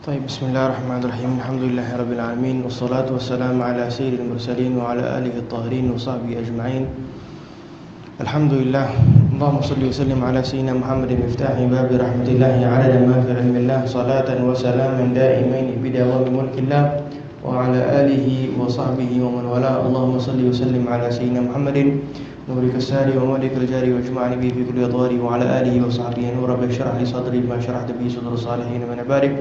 طيب بسم الله الرحمن الرحيم الحمد لله رب العالمين والصلاة والسلام على سيد المرسلين وعلى آله الطاهرين وصحبه أجمعين. الحمد لله اللهم صل وسلم على سيدنا محمد مفتاح باب رحمة الله عدد ما في علم الله صلاة وسلاما دائمين بدوام ملك الله وعلى آله وصحبه ومن والاه. اللهم صل وسلم على سيدنا محمد نورك الساري ومالك الجاري واجمعني به في كل أضواري وعلى آله وصحبه نور رب اشرح لي صدري بما شرحت به صدور الصالحين من عبادك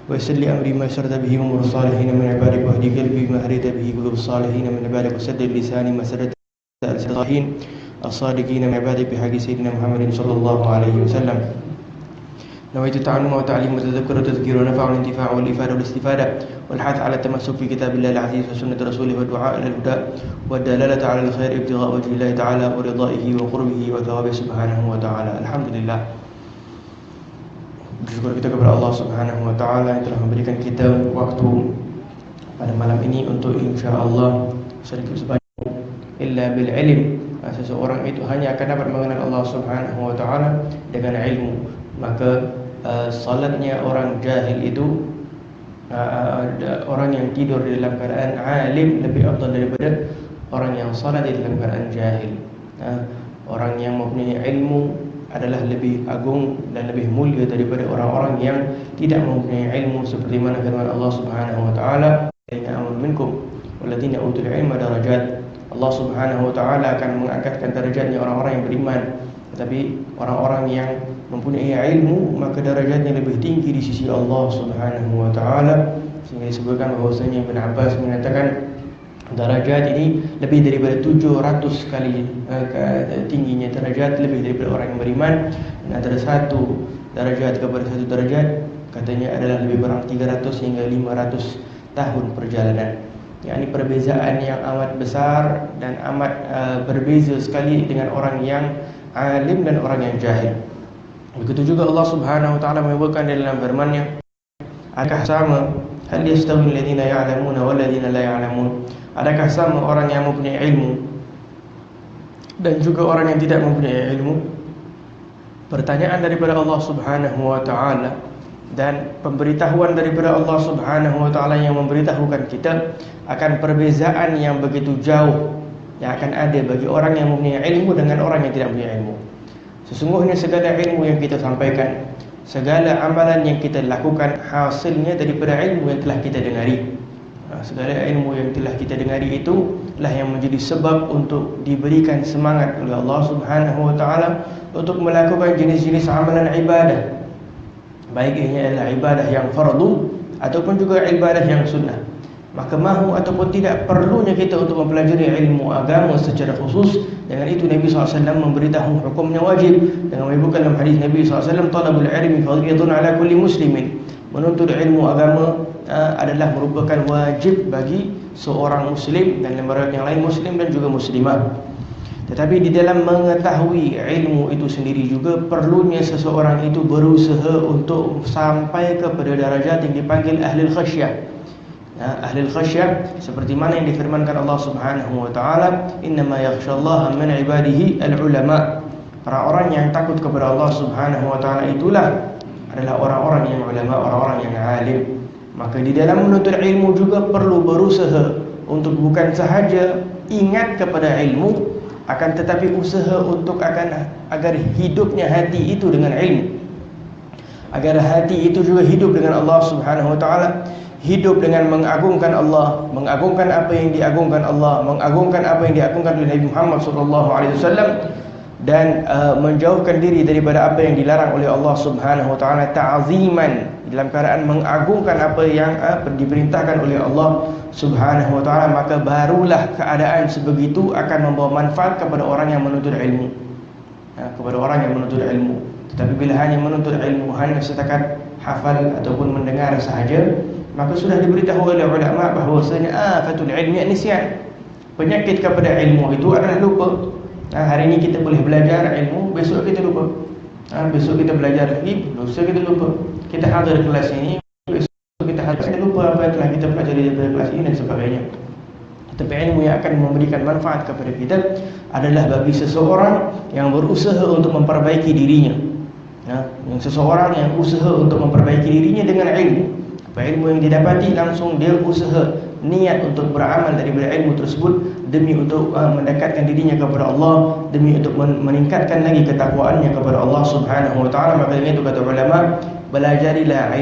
ويسر لي أمري ما يسرت به أمور الصالحين من عبادك واهدي قلبي بما هديت به قلوب الصالحين من عبادك وسدد لساني ما سددت الصالحين الصادقين من عبادك بحق سيدنا محمد صلى الله عليه وسلم. نويت التعلم وتعليم وتذكر وتذكير ونفع والانتفاع والإفادة والاستفادة والحث على التمسك في كتاب الله العزيز وسنة رسوله والدعاء إلى الهدى والدلالة على الخير ابتغاء وجه الله تعالى ورضائه وقربه وثوابه سبحانه وتعالى. الحمد لله, bersyukur kita kepada Allah Subhanahu wa taala yang telah memberikan kita waktu pada malam ini untuk insya-Allah sedikit sebanyak illa bil ilm. Seseorang itu hanya akan dapat mengenal Allah Subhanahu wa taala dengan ilmu. Maka salatnya orang jahil itu, orang yang tidur di dalam keadaan alim lebih afdal daripada orang yang salat di dalam keadaan jahil. Orang yang mempunyai ilmu adalah lebih agung dan lebih mulia daripada orang-orang yang tidak mempunyai ilmu, seperti mana firman Allah Subhanahu wa taala, "Inna amanu minkum walladzina utul ilma darajat." Allah Subhanahu wa taala akan mengangkatkan derajatnya orang-orang yang beriman, tetapi orang-orang yang mempunyai ilmu maka derajatnya lebih tinggi di sisi Allah Subhanahu wa taala. Sehingga disebutkan bahwasanya Ibn Abbas mengatakan darajat ini lebih daripada 700 kali tingginya derajat lebih daripada orang yang beriman. Dan antara satu derajat kepada satu derajat katanya adalah lebih kurang 300 hingga 500 tahun perjalanan. Ini perbezaan yang amat besar dan amat berbeza sekali dengan orang yang alim dan orang yang jahil. Begitu juga Allah Subhanahu wa taala menyebutkan dalam firman-Nya, adakah sama hal yastawi alladziina ya'lamuuna wal ladziina la ya'lamuun? Adakah sama orang yang mempunyai ilmu dan juga orang yang tidak mempunyai ilmu? Pertanyaan daripada Allah Subhanahu wa taala dan pemberitahuan daripada Allah Subhanahu wa taala yang memberitahukan kita akan perbezaan yang begitu jauh yang akan ada bagi orang yang mempunyai ilmu dengan orang yang tidak mempunyai ilmu. Sesungguhnya segala ilmu yang kita sampaikan, segala amalan yang kita lakukan hasilnya daripada ilmu yang telah kita dengari. Segala ilmu yang telah kita dengari itu lah yang menjadi sebab untuk diberikan semangat oleh Allah Subhanahu wa taala untuk melakukan jenis-jenis amalan ibadah, baik ini adalah ibadah yang fardu ataupun juga ibadah yang sunnah. Maka mahu ataupun tidak perlunya kita untuk mempelajari ilmu agama secara khusus. Dengan itu Nabi SAW memberitahu hukumnya wajib dengan menyebutkan dalam hadis Nabi SAW, talabul ilmi fardhiyatun ala kulli muslimin. Menuntut ilmu agama adalah merupakan wajib bagi seorang muslim dan lembaga yang lain muslim dan juga muslimah. Tetapi di dalam mengetahui ilmu itu sendiri juga perlunya seseorang itu berusaha untuk sampai kepada darajat yang dipanggil ahlul khasyah. Ahlul khasyah seperti mana yang difirmankan Allah Subhanahu wa taala, innama yakhshallaha min ibadihi al-ulama. Orang-orang yang takut kepada Allah Subhanahu wa taala itulah adalah orang-orang yang ulama, orang-orang yang alim. Maka di dalam menuntut ilmu juga perlu berusaha untuk bukan sahaja ingat kepada ilmu, akan tetapi usaha untuk agar hidupnya hati itu dengan ilmu, agar hati itu juga hidup dengan Allah Subhanahu wa taala, hidup dengan mengagungkan Allah, mengagungkan apa yang diagungkan Allah, mengagungkan apa yang diagungkan oleh Nabi Muhammad SAW, dan menjauhkan diri daripada apa yang dilarang oleh Allah Subhanahu wa taala ta'ziman, dalam keadaan mengagungkan apa yang diperintahkan oleh Allah Subhanahu wa taala. Maka barulah keadaan sebegitu akan membawa manfaat kepada orang yang menuntut ilmu, kepada orang yang menuntut ilmu. Tetapi bila hanya menuntut ilmu hanya setakat hafal ataupun mendengar sahaja, maka sudah diberitahu oleh ulama bahwasanya afatul ilmi nisyan. Penyakit kepada ilmu itu adalah lupa. Hari ini kita boleh belajar ilmu, besok kita lupa. Besok kita belajar lagi, lusa kita lupa. Kita hadir kelas ini, besok kita hadir, kita lupa apa yang telah kita pelajari dari kelas ini dan sebagainya. Tetapi ilmu yang akan memberikan manfaat kepada kita adalah bagi seseorang yang berusaha untuk memperbaiki dirinya. Yang seseorang yang usaha untuk memperbaiki dirinya dengan ilmu. Ilmu yang didapati langsung dia usaha niat untuk beramal daripada ilmu tersebut demi untuk mendekatkan dirinya kepada Allah, demi untuk meningkatkan lagi ketakwaannya kepada Allah Subhanahu wa taala. Maka dengan itu kata ulama, belajarilah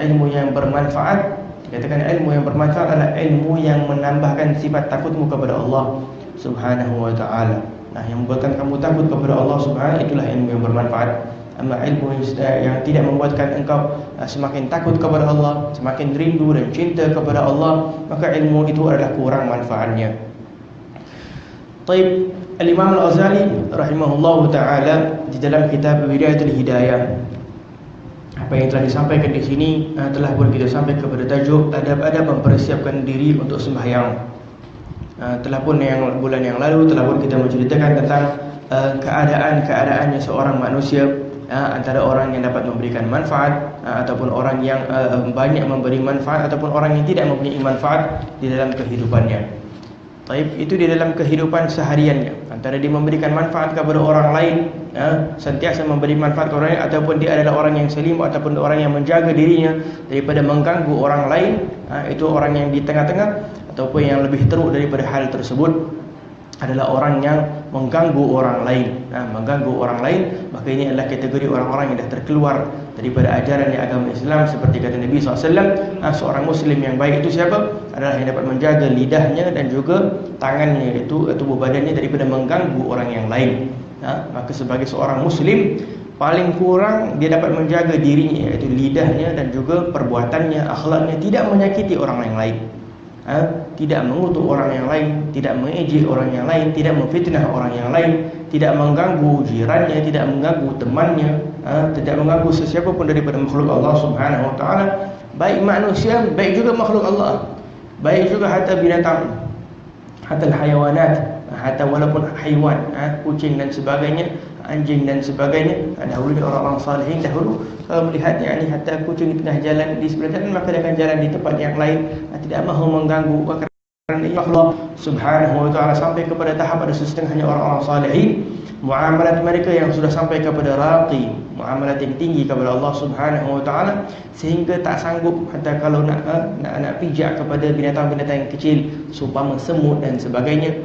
ilmu yang bermanfaat. Dikatakan ilmu yang bermanfaat adalah ilmu yang menambahkan sifat takutmu kepada Allah Subhanahu wa taala. Nah, yang membuatkan kamu takut kepada Allah Subhanahu, itulah ilmu yang bermanfaat. Ama ilmu yang tidak membuatkan engkau semakin takut kepada Allah, semakin rindu dan cinta kepada Allah, maka ilmu itu adalah kurang manfaatnya. Taib, Al-Imam Al-Ghazali rahimahullahu taala di dalam kitab Bidayatul Hidayah, apa yang telah disampaikan di sini telah pun kita sampai kepada tajuk adab-adab mempersiapkan diri untuk sembahyang. Telah pun bulan yang lalu telah pun kita menceritakan tentang keadaannya seorang manusia, antara orang yang dapat memberikan manfaat ataupun orang yang banyak memberi manfaat, ataupun orang yang tidak mempunyai manfaat di dalam kehidupannya. Taib, itu di dalam kehidupan sehariannya, antara dia memberikan manfaat kepada orang lain, sentiasa memberi manfaat kepada orang lain, ataupun dia adalah orang yang selim ataupun orang yang menjaga dirinya daripada mengganggu orang lain. Itu orang yang di tengah-tengah, ataupun yang lebih teruk daripada hal tersebut adalah orang yang mengganggu orang lain. Mengganggu orang lain, maka ini adalah kategori orang-orang yang dah terkeluar daripada ajaran agama Islam. Seperti kata Nabi SAW, seorang Muslim yang baik itu siapa? Adalah yang dapat menjaga lidahnya dan juga tangannya, itu tubuh badannya, daripada mengganggu orang yang lain. Maka sebagai seorang Muslim, paling kurang dia dapat menjaga dirinya, iaitu lidahnya dan juga perbuatannya, akhlaknya, tidak menyakiti orang yang lain, tidak mengutuk orang yang lain, tidak mengejek orang yang lain, tidak memfitnah orang yang lain, tidak mengganggu jirannya, tidak mengganggu temannya, tidak mengganggu sesiapa pun daripada makhluk Allah Subhanahu wa taala, baik manusia, baik juga makhluk Allah, baik juga hatta binatang, hatta hayawanat, hatta walaupun haiwan, kucing dan sebagainya, anjing dan sebagainya. Dahulu orang-orang salihin dahulu kalau melihat hatta kucing di tengah jalan di sebelah jalan, maka dia akan jalan di tempat yang lain, tidak mahu mengganggu. Kerana Allah Subhanahu wa taala sampai kepada tahap ada setengahnya orang-orang salihin, muamalat mereka yang sudah sampai kepada raqi, muamalat yang tinggi kepada Allah Subhanahu wa taala, sehingga tak sanggup hatta kalau nak pijak kepada binatang-binatang yang kecil, seumpama semut dan sebagainya,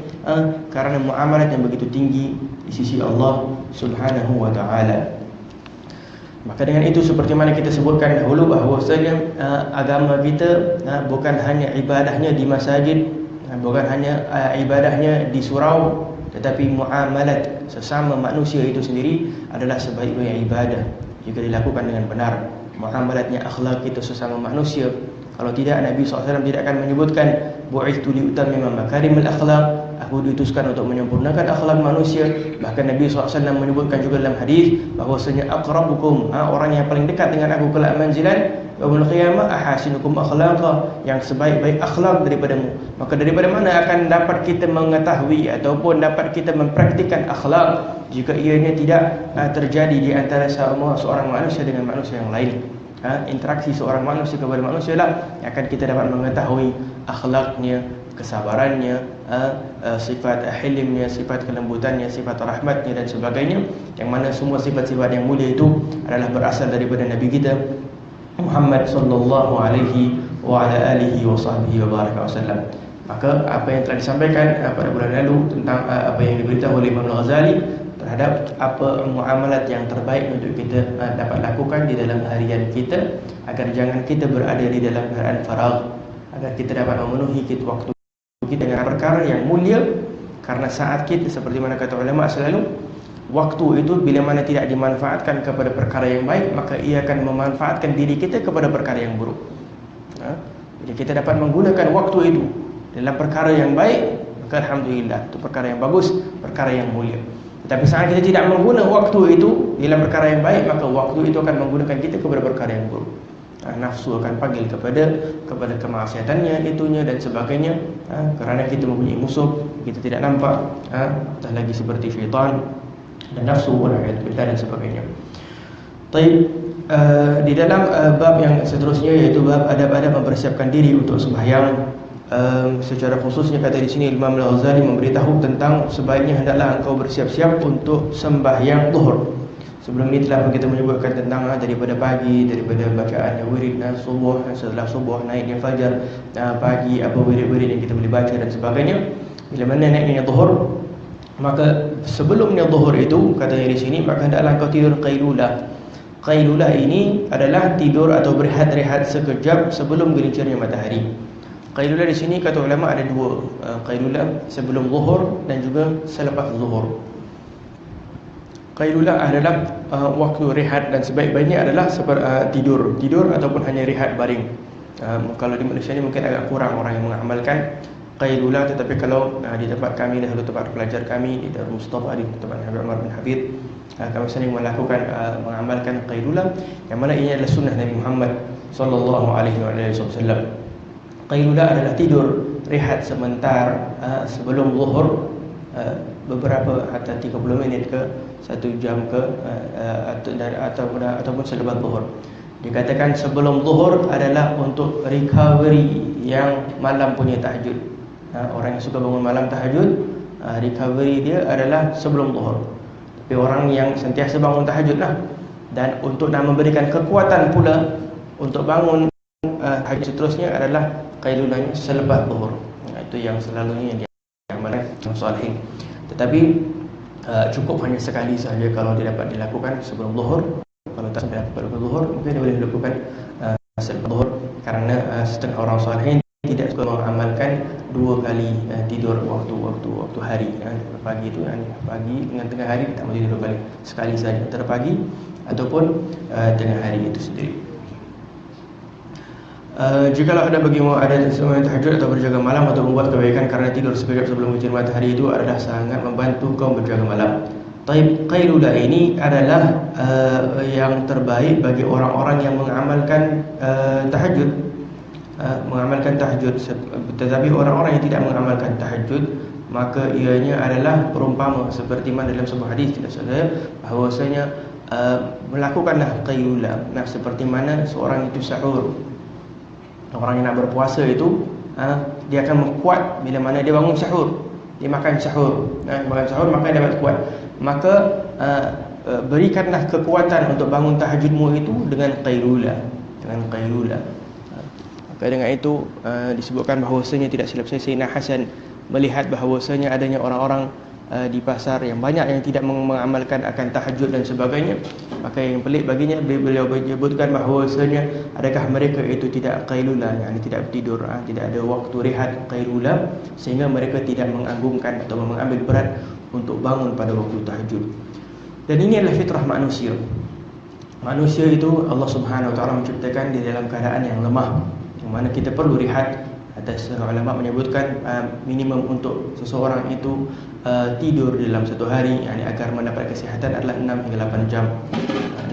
kerana muamalat yang begitu tinggi di sisi Allah Subhanahu wa taala. Maka dengan itu, seperti mana kita sebutkan dahulu, bahawasanya agama kita bukan hanya ibadahnya di masjid, bukan hanya ibadahnya di surau, tetapi muamalat sesama manusia itu sendiri adalah sebaik-baik ibadah jika dilakukan dengan benar. Muamalatnya, akhlak kita sesama manusia. Kalau tidak, Nabi SAW tidak akan menyebutkan bu'ithtu liutammima makarimul akhlaq, aku diutuskan untuk menyempurnakan akhlak manusia. Bahkan Nabi SAW menyebutkan juga dalam hadis bahwasanya aqrabukum, orang yang paling dekat dengan aku kelak manzilan yaumul qiyamah, ahasinukum akhlaqa, yang sebaik-baik akhlak daripadamu. Maka daripada mana akan dapat kita mengetahui ataupun dapat kita mempraktikkan akhlak jika ianya tidak terjadi di antara seorang manusia dengan manusia yang lain? Interaksi seorang manusia kepada manusia lah yang akan kita dapat mengetahui akhlaknya, kesabarannya, sifat hilimnya, sifat kelembutannya, sifat rahmatnya dan sebagainya, yang mana semua sifat-sifat yang mulia itu adalah berasal daripada Nabi kita Muhammad sallallahu alaihi wa ala alihi wa sahbihi wa baraka wasallam. Maka apa yang telah disampaikan pada bulan lalu tentang apa yang diberitahu oleh Imam Al-Ghazali terhadap apa muamalat yang terbaik untuk kita dapat lakukan di dalam harian kita, agar jangan kita berada di dalam keadaan faragh, agar kita dapat memenuhi waktu kita dengan perkara yang mulia. Karena saat kita, seperti mana kata ulama selalu, waktu itu bila mana tidak dimanfaatkan kepada perkara yang baik, maka ia akan memanfaatkan diri kita kepada perkara yang buruk. Jadi kita dapat menggunakan waktu itu dalam perkara yang baik, maka alhamdulillah, itu perkara yang bagus, perkara yang mulia. Tapi saat kita tidak menggunakan waktu itu dalam perkara yang baik, maka waktu itu akan menggunakan kita kepada perkara yang buruk. Nafsu akan panggil kepada kemaksiatannya, itunya dan sebagainya, kerana kita mempunyai musuh kita tidak nampak, entah lagi seperti syaitan dan nafsu dan sebagainya. Baik, di dalam bab yang seterusnya, iaitu bab adab-adab mempersiapkan diri untuk sembahyang, secara khususnya kata di sini Imam Al-Ghazali memberitahu tentang sebaiknya hendaklah engkau bersiap-siap untuk sembahyang zuhur. Sebelum ini telah kita menyebutkan tentang daripada pagi, daripada bacaan wirid subuh, setelah subuh naiknya fajar, pagi apa wirid-wirid yang kita boleh baca dan sebagainya. Bila mana naiknya zuhur, maka sebelumnya zuhur itu katanya di sini, maka hendaklah kau tidur qailulah. Qailulah ini adalah tidur atau berehat-rehat sekejap sebelum gelincirnya matahari. Qailulah di sini kata ulama ada dua, qailulah sebelum zuhur dan juga selepas zuhur. Qailulah adalah waktu rehat dan sebaik-baiknya adalah tidur ataupun hanya rehat baring. Kalau di Malaysia ni mungkin agak kurang orang yang mengamalkan qailulah, tetapi kalau di tempat kami, dahulu tempat pelajar kami di Darul Mustafa, di tempat Habib Umar bin Habib, kami sering melakukan mengamalkan qailulah, yang mana ini adalah sunnah Nabi Muhammad sallallahu alaihi wasallam. Qailulah adalah tidur rehat sebentar sebelum zuhur, beberapa hatta 30 minit ke 1 jam ke ataupun selepas zuhur. Dikatakan sebelum zuhur adalah untuk recovery yang malam punya tahajud. Orang yang suka bangun malam tahajud, recovery dia adalah sebelum zuhur. Tapi orang yang sentiasa bangun tahajud lah, dan untuk nak memberikan kekuatan pula untuk bangun tahajud seterusnya adalah qailulahnya selepas zuhur. Itu yang selalunya yang diamalkan salihin. Tetapi cukup hanya sekali sahaja kalau dia dapat dilakukan sebelum zuhur. Kalau tak sampai dapat zuhur, mungkin dia boleh dilakukan selepas zuhur, kerana setengah orang salihin tidak suka mengamalkan dua kali tidur waktu hari. Pagi itu pagi dengan tengah hari tak mesti dua kali, sekali saja antara pagi ataupun tengah hari itu sendiri. Jikalau ada bagimu ada sembahyang tahajud atau berjaga malam atau membuat kebaikan kerana tidur sekejap sebelum gelincir matahari, itu adalah sangat membantu kau berjaga malam. Taib, qailulah ini adalah yang terbaik bagi orang-orang yang mengamalkan tahajud, tetapi orang-orang yang tidak mengamalkan tahajud, maka ianya adalah perumpama seperti mana dalam sebuah hadis tidak salah, bahawasanya melakukanlah qailulah seperti mana seorang itu sahur. Orang yang nak berpuasa itu dia akan kuat bila mana dia bangun sahur, dia makan sahur, makan sahur maka dia dapat kuat. Maka berikanlah kekuatan untuk bangun tahajudmu itu dengan qailulah, Maka dengan itu disebutkan bahawasanya tidak silap saya, Sayyidina Hasan melihat bahawasanya adanya orang-orang di pasar yang banyak yang tidak mengamalkan akan tahajud dan sebagainya. Maka yang pelik baginya beliau menyebutkan bahawasanya adakah mereka itu tidak qailulah, yakni tidak tidur, tidak ada waktu rehat qailulah, sehingga mereka tidak mengagungkan atau mengambil berat untuk bangun pada waktu tahajud. Dan ini adalah fitrah manusia. Manusia itu Allah Subhanahu Wa Taala menciptakan di dalam keadaan yang lemah, yang mana kita perlu rehat. Atas ulama menyebutkan minimum untuk seseorang itu tidur dalam satu hari, agar mendapat kesihatan adalah 6 hingga 8 jam.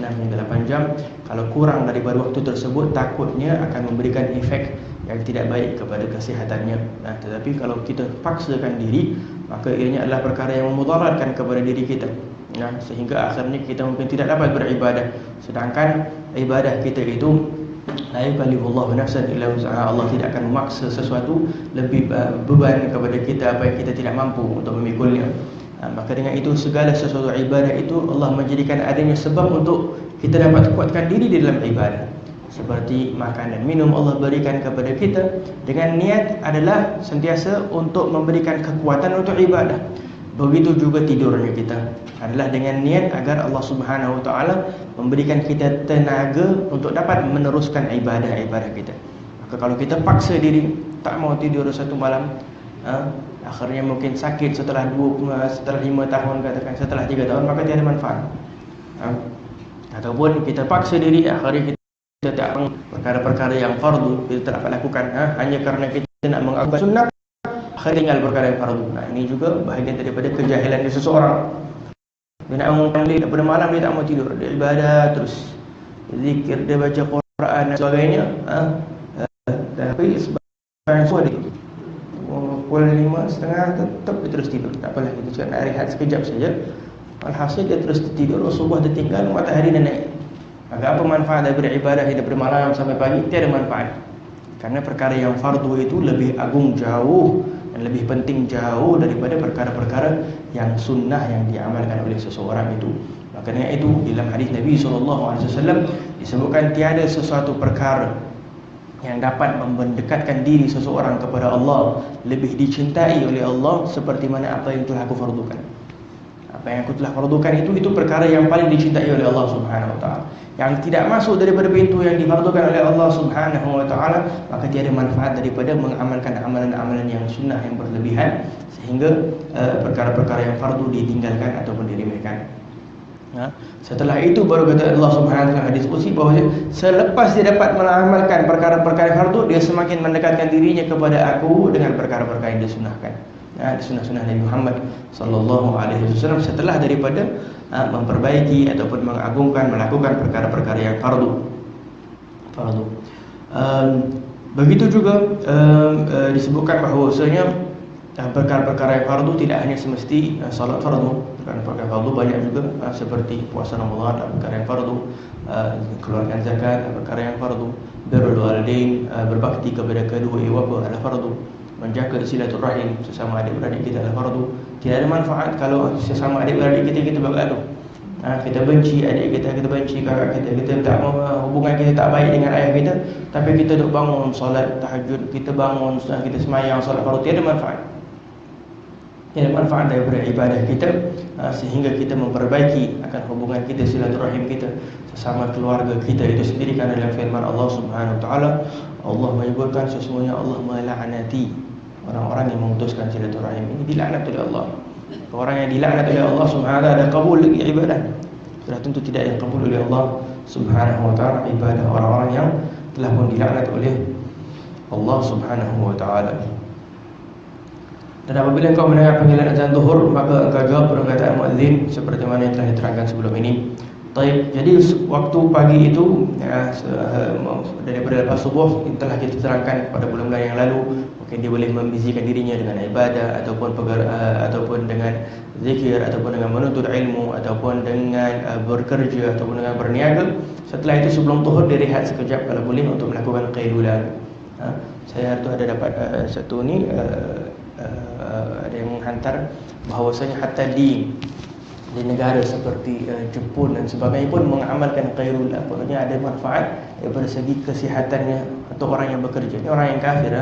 6 hingga 8 jam. Kalau kurang daripada waktu tersebut, takutnya akan memberikan efek yang tidak baik kepada kesihatannya. Tetapi kalau kita paksakan diri, maka ianya adalah perkara yang memudaratkan kepada diri kita, sehingga akhirnya kita mungkin tidak dapat beribadah. Sedangkan ibadah kita itu la yukallifullahu nafsan illa wus'aha. Allah tidak akan memaksa sesuatu lebih beban kepada kita apa yang kita tidak mampu untuk memikulnya. Maka dengan itu segala sesuatu ibadah itu Allah menjadikan adanya sebab untuk kita dapat kuatkan diri di dalam ibadah. Seperti makan dan minum Allah berikan kepada kita dengan niat adalah sentiasa untuk memberikan kekuatan untuk ibadah. Begitu juga tidurnya kita adalah dengan niat agar Allah Subhanahu Wa Taala memberikan kita tenaga untuk dapat meneruskan ibadah-ibadah kita. Maka kalau kita paksa diri tak mau tidur satu malam, akhirnya mungkin sakit setelah 5 tahun, katakan setelah 3 tahun, maka tiada manfaat. Ataupun kita paksa diri, akhirnya kita tak perkara-perkara yang fardu kita tak dapat lakukan, hanya kerana kita nak mengagungkan sunnah, akhirnya tinggal perkara yang fardu. Ini juga bahagian daripada kejahilan seseorang. Dia nak bangun dia pada malam, dia tak mau tidur, dia ibadah terus, zikir, dia baca Quran dan sebagainya. Tapi sebagian suara dia pukul 5:30 tetap dia terus tidur. Tak apalah, kita cakap nak rehat sekejap saja. Alhasil dia terus tidur, subuh dia tinggal, matahari dah naik. Maka apa manfaat daripada ibadah daripada malam sampai pagi? Tiada manfaat. Karena perkara yang fardu itu lebih agung jauh dan lebih penting jauh daripada perkara-perkara yang sunnah yang diamalkan oleh seseorang itu. Maka dengan itu dalam hadis Nabi SAW disebutkan tiada sesuatu perkara yang dapat mendekatkan diri seseorang kepada Allah lebih dicintai oleh Allah seperti mana apa yang telah aku fardukan. Apa yang aku telah fardukan itu perkara yang paling dicintai oleh Allah Subhanahu wa taala. Yang tidak masuk daripada pintu yang difardukan oleh Allah Subhanahu wa taala, maka tiada manfaat daripada mengamalkan amalan-amalan yang sunnah yang berlebihan sehingga perkara-perkara yang fardu ditinggalkan ataupun diremehkan. Setelah itu baru kata Allah Subhanahu wa taala hadis qudsi bahawa selepas dia dapat mengamalkan perkara-perkara fardu, dia semakin mendekatkan dirinya kepada aku dengan perkara-perkara yang disunahkan. Sunnah-sunnah Nabi Muhammad sallallahu alaihi wasallam setelah daripada memperbaiki ataupun mengagungkan melakukan perkara-perkara yang fardu. Begitu juga disebutkan bahawasanya perkara-perkara yang fardu tidak hanya semesti salat fardu. Perkara-perkara fardu banyak juga seperti puasa Ramadan, perkara yang fardu, keluarkan zakat, perkara yang fardu, birrul walidain, berbakti kepada kedua ibu bapa adalah fardu, menjaga silaturahim sesama adik-beradik kita adalah fardu. Tidak ada manfaat kalau sesama adik-beradik kita bergaduh. Kita benci adik kita benci kakak kita tak mau, hubungan kita tak baik dengan ayah kita, tapi kita duk bangun solat tahajud, kita bangun, kita semayang solat fardu, tiada manfaat. Tiada manfaat daripada ibadah kita sehingga kita memperbaiki akan hubungan kita, silaturahim kita sesama keluarga kita itu sendiri. Kerana dalam firman Allah Subhanahu wa taala, Allah menyebutkan sesungguhnya Allah melaknati orang-orang yang memutuskan silaturahim. Ini dilaknat oleh Allah. Orang yang dilaknat oleh Allah Subhanahu wa taala ada kabul lagi ibadah. Sudah tentu tidak yang kabul oleh Allah Subhanahu wa taala ibadah orang-orang yang telah pun dilaknat oleh Allah Subhanahu wa taala. Dan apabila engkau mendengar panggilan azan zuhur, maka engkau jawab perkataan muadzin seperti mana yang telah diterangkan sebelum ini. Taib. Jadi waktu pagi itu daripada lepas subuh telah kita terangkan pada bulan-bulan yang lalu, mungkin dia boleh membizikan dirinya dengan ibadah ataupun dengan zikir ataupun dengan menuntut ilmu ataupun dengan bekerja ataupun dengan berniaga. Setelah itu sebelum zuhur dia rehat sekejap kalau boleh untuk melakukan qailulah. Saya tu ada dapat satu ni ada yang menghantar bahawasanya hatta di negara seperti Jepun dan sebagainya pun mengamalkan qailulah. Maksudnya ada manfaat daripada segi kesihatannya untuk orang yang bekerja. Ini orang yang kafir,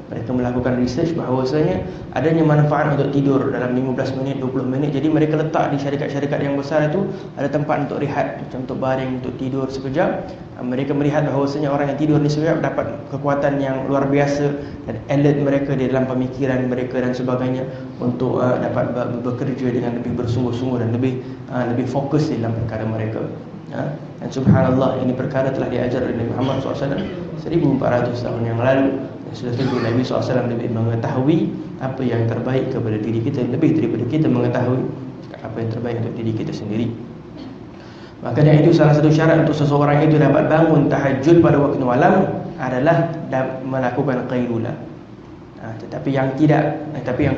mereka melakukan research bahawasanya adanya manfaat untuk tidur dalam 15 minit, 20 minit. Jadi mereka letak di syarikat-syarikat yang besar itu ada tempat untuk rehat, macam untuk baring, untuk tidur sekejap. Mereka melihat bahawasanya orang yang tidur ni sekejap dapat kekuatan yang luar biasa dan alert mereka di dalam pemikiran mereka dan sebagainya untuk dapat bekerja dengan lebih bersungguh-sungguh dan lebih fokus dalam perkara mereka. Dan subhanallah, ini perkara telah diajar oleh Nabi Muhammad SAW 1400 tahun yang lalu. Dan sudah tentu Nabi SAW lebih mengetahui apa yang terbaik kepada diri kita, lebih daripada kita mengetahui apa yang terbaik untuk diri kita sendiri. Maka dari itu salah satu syarat untuk seseorang itu dapat bangun tahajud pada waktu malam adalah melakukan qailulah. Tetapi yang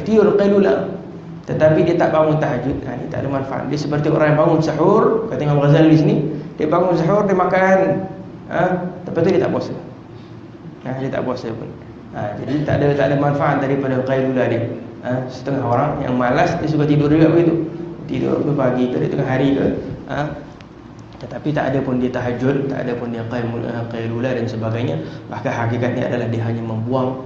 tidur qailulah tetapi dia tak bangun tahajud, ini tak ada manfaat. Dia seperti orang yang bangun sahur, kata Imam Ghazali di sini, dia bangun sahur, dia makan, tapi tu dia tak puasa. Dia tak puasa pun. Jadi tak ada manfaat daripada qailulah dia. Setengah orang yang malas dia suka tidur juga begitu. Tidur ke pagi ke tengah hari ke. Tetapi tak ada pun dia tahajud, tak ada pun dia qailulah dan sebagainya. Bahkan hakikatnya adalah dia hanya membuang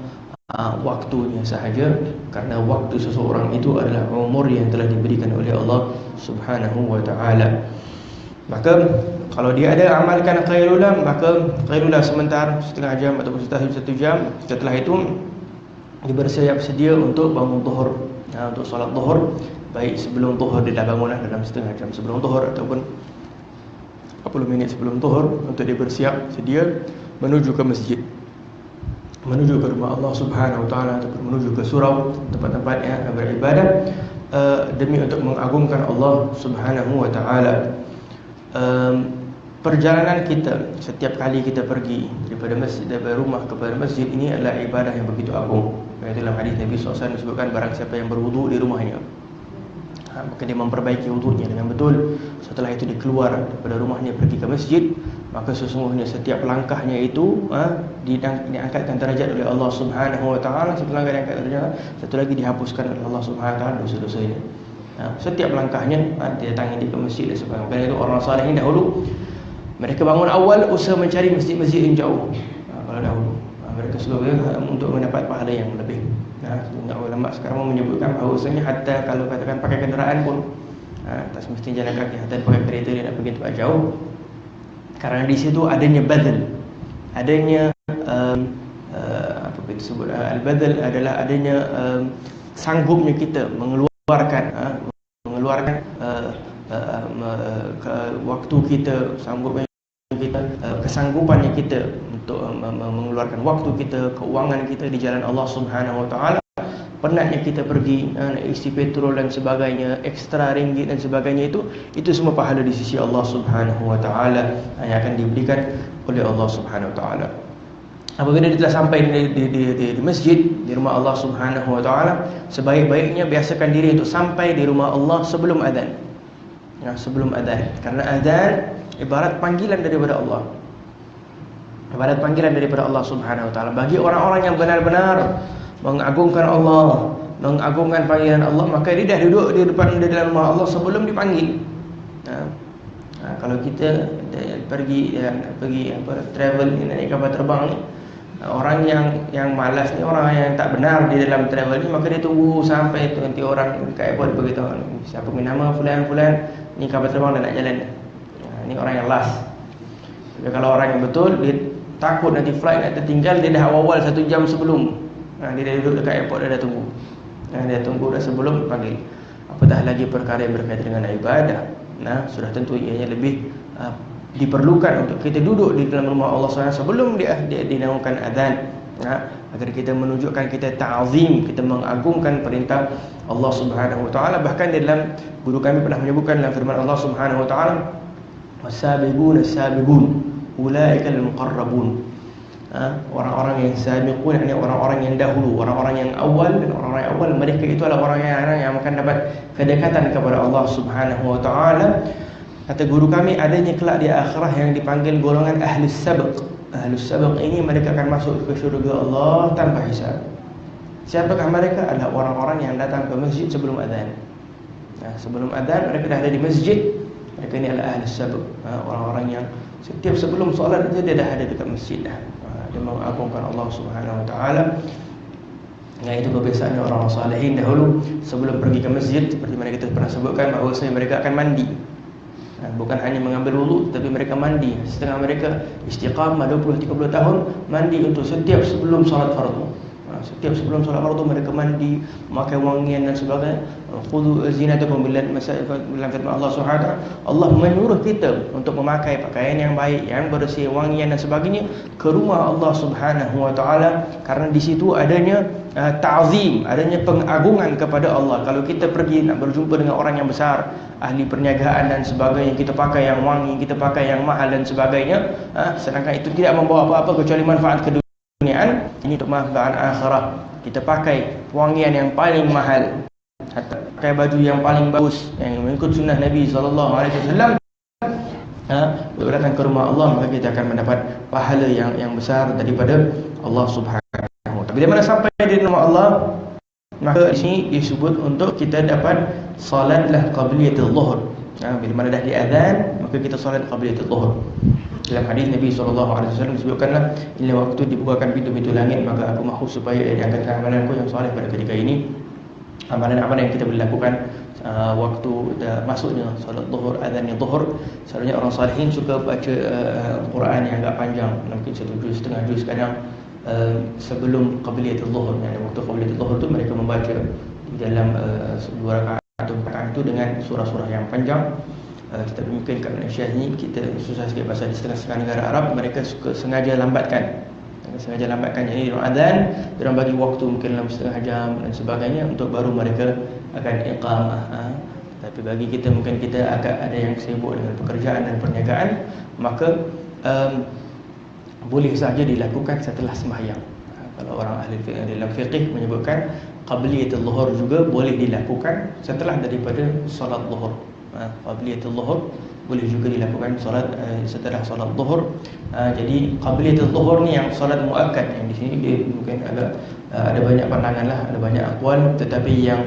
waktunya sahaja, kerana waktu seseorang itu adalah umur yang telah diberikan oleh Allah Subhanahu wa taala. Maka kalau dia ada amalkan qailulah, maka qailulah sebentar, setengah jam ataupun satu jam. Setelah itu dia bersiap sedia untuk bangun zuhur, untuk solat zuhur. Baik sebelum zuhur dia dah bangunlah dalam setengah jam sebelum zuhur ataupun 40 minit sebelum zuhur untuk dia bersiap sedia menuju ke masjid, menuju ke rumah Allah Subhanahu wa taala ataupun menuju ke surau, tempat-tempat yang beribadah demi untuk mengagungkan Allah Subhanahu wa taala. Perjalanan kita setiap kali kita pergi daripada masjid, daripada rumah kepada masjid, ini adalah ibadah yang begitu agung. Dalam hadis Nabi SAW disebutkan barang siapa yang berwudu di rumahnya, maka dia memperbaiki wudunya dengan betul. Setelah itu dia keluar daripada rumahnya pergi ke masjid, maka sesungguhnya setiap langkahnya itu diangkatkan derajat oleh Allah Subhanahu wa taala. Satu langkah diangkat derajat, satu lagi dihapuskan oleh Allah Subhanahu wa taala dosa-dosanya. Setiap langkahnya dia datang ke masjid dan sebagainya. Kerana itu orang saleh ini dahulu mereka bangun awal usaha mencari masjid-masjid yang jauh. Kalau dahulu mereka selalu untuk mendapat pahala yang lebih. Ulama sekarang menyebutkan bahawasanya hatta kalau katakan pakai kenderaan pun tak semestinya jalan kaki, hatta pakai kereta dia nak pergi tempat jauh. Kerana di situ adanya badal, adanya apa kita sebut al-badal adalah adanya sanggupnya kita mengeluarkan waktu kita, sanggupnya kita, kesanggupannya kita untuk mengeluarkan waktu kita, keuangan kita di jalan Allah Subhanahu Wa Taala. Penatnya kita pergi isi petrol dan sebagainya, ekstra ringgit dan sebagainya, itu semua pahala di sisi Allah Subhanahu Wa Taala yang akan diberikan oleh Allah Subhanahu Wa Taala. Apabila dia telah sampai di masjid, di rumah Allah Subhanahu Wa Taala, sebaik-baiknya biasakan diri untuk sampai di rumah Allah sebelum azan. Sebelum azan, karena azan ibarat panggilan daripada Allah. Ibarat panggilan daripada Allah Subhanahu Wa Taala bagi orang-orang yang benar-benar mengagungkan Allah, mengagungkan panggilan Allah, maka dia dah duduk di depan dalam rumah Allah sebelum dipanggil. Kalau kita pergi travel ni, naik kapal terbang ni, orang yang malas ni, orang yang tak benar di dalam travel ni, maka dia tunggu sampai nanti orang dekat airport beritahu, siapa punya nama fulan-fulan, ni kapal terbang dah nak jalan. Ni orang yang last. Tapi kalau orang yang betul, dia takut nanti flight nak tertinggal, dia dah awal 1 jam sebelum. Dia dah duduk dekat airport, dia dah tunggu. Dia tunggu dah sebelum panggil. Apatah lagi perkara yang berkaitan dengan ibadah. Sudah tentu ianya lebih diperlukan untuk kita duduk di dalam rumah Allah SWT sebelum dia dinaungkan azan, agar kita menunjukkan kita ta'zim, kita mengagungkan perintah Allah Subhanahu Wa Taala. Bahkan di dalam guru kami pernah menyebutkan dalam firman Allah Subhanahu Wa Taala, was-sabiqun as-sabiqun ulaika al-muqarrabun. Orang-orang yang sabiqun, ini orang-orang yang dahulu, orang-orang yang awal, dan orang-orang yang awal mereka itu adalah orang yang akan dapat kedekatan kepada Allah Subhanahu Wa Taala. Kata guru kami, adanya kelak di akhirah yang dipanggil golongan ahlus sabq. Ahlus sabq ini mereka akan masuk ke syurga Allah tanpa hisab. Siapakah mereka? Adalah orang-orang yang datang ke masjid sebelum azan. Sebelum azan mereka dah ada di masjid. Mereka ini adalah ahlus sabq, orang-orang yang setiap sebelum solat dia dah ada dekat masjid dah. Dia mengagungkan Allah Subhanahu Wa Taala. Itu kebiasaannya orang salihin dahulu sebelum pergi ke masjid, seperti mana kita pernah sebutkan bahawasanya mereka akan mandi. Bukan hanya mengambil wudu, tapi mereka mandi. Setengah mereka istiqamah 20-30 tahun mandi untuk setiap sebelum solat fardu. Setiap sebelum solat fardu mereka mandi, memakai wangian dan sebagainya. Khudhu zinatakum bil masajid, dalam firman Allah Subhanahu Wa Taala, Allah menyuruh kita untuk memakai pakaian yang baik, yang bersih, wangian dan sebagainya ke rumah Allah Subhanahu Wa Taala, karena di situ adanya ta'zim, adanya pengagungan kepada Allah. Kalau kita pergi nak berjumpa dengan orang yang besar, ahli perniagaan dan sebagainya, kita pakai yang wangi, kita pakai yang mahal dan sebagainya, sedangkan itu tidak membawa apa-apa kecuali manfaat keduniaan. Ini untuk manfaat akhirat. Kita pakai wangian yang paling mahal, hatta pakai baju yang paling bagus yang mengikut sunnah Nabi SAW, untuk datang ke rumah Allah, maka kita akan mendapat pahala yang besar daripada Allah Subhanahu Wa Taala. Bila mana sampai di rumah Allah, maka di sini disebut untuk kita dapat salatlah qabliyatul zuhur. Bila mana dah diazan, maka kita salat qabliyatul zuhur. Dalam hadis Nabi SAW disebutkanlah, bila waktu dibukakan pintu-pintu langit, maka aku mahu supaya diangkatkan amalanku yang soleh pada ketika ini. Amalan-amalan yang kita boleh lakukan waktu masuknya solat zuhur, azannya zuhur. Selalunya orang salihin suka baca Quran yang agak panjang, mungkin 1 juz, setengah juz kadang, sebelum qabliyatul zuhur. Waktu qabliyatul zuhur tu mereka membaca di dalam 2 rakaat atau rakaat itu dengan surah-surah yang panjang. Tetapi mungkin kat Malaysia ni kita susah sikit pasal di setengah-setengah negara Arab mereka suka sengaja lambatkan. Jadi dalam azan diorang bagi waktu mungkin dalam setengah jam dan sebagainya, untuk baru mereka akan iqamah. Tapi bagi kita, mungkin kita agak ada yang sibuk dengan pekerjaan dan perniagaan, maka boleh saja dilakukan setelah sembahyang. Kalau orang ahli dalam fiqh menyebutkan qabliyatul zuhur juga boleh dilakukan setelah daripada solat zuhur. Qabliyatul zuhur boleh juga dilakukan solat setelah solat zuhur. Jadi qabliyatul zuhur ni yang solat muakkad, yang di sini dia mungkin agak ada banyak pandangan lah, ada banyak aqwal, tetapi yang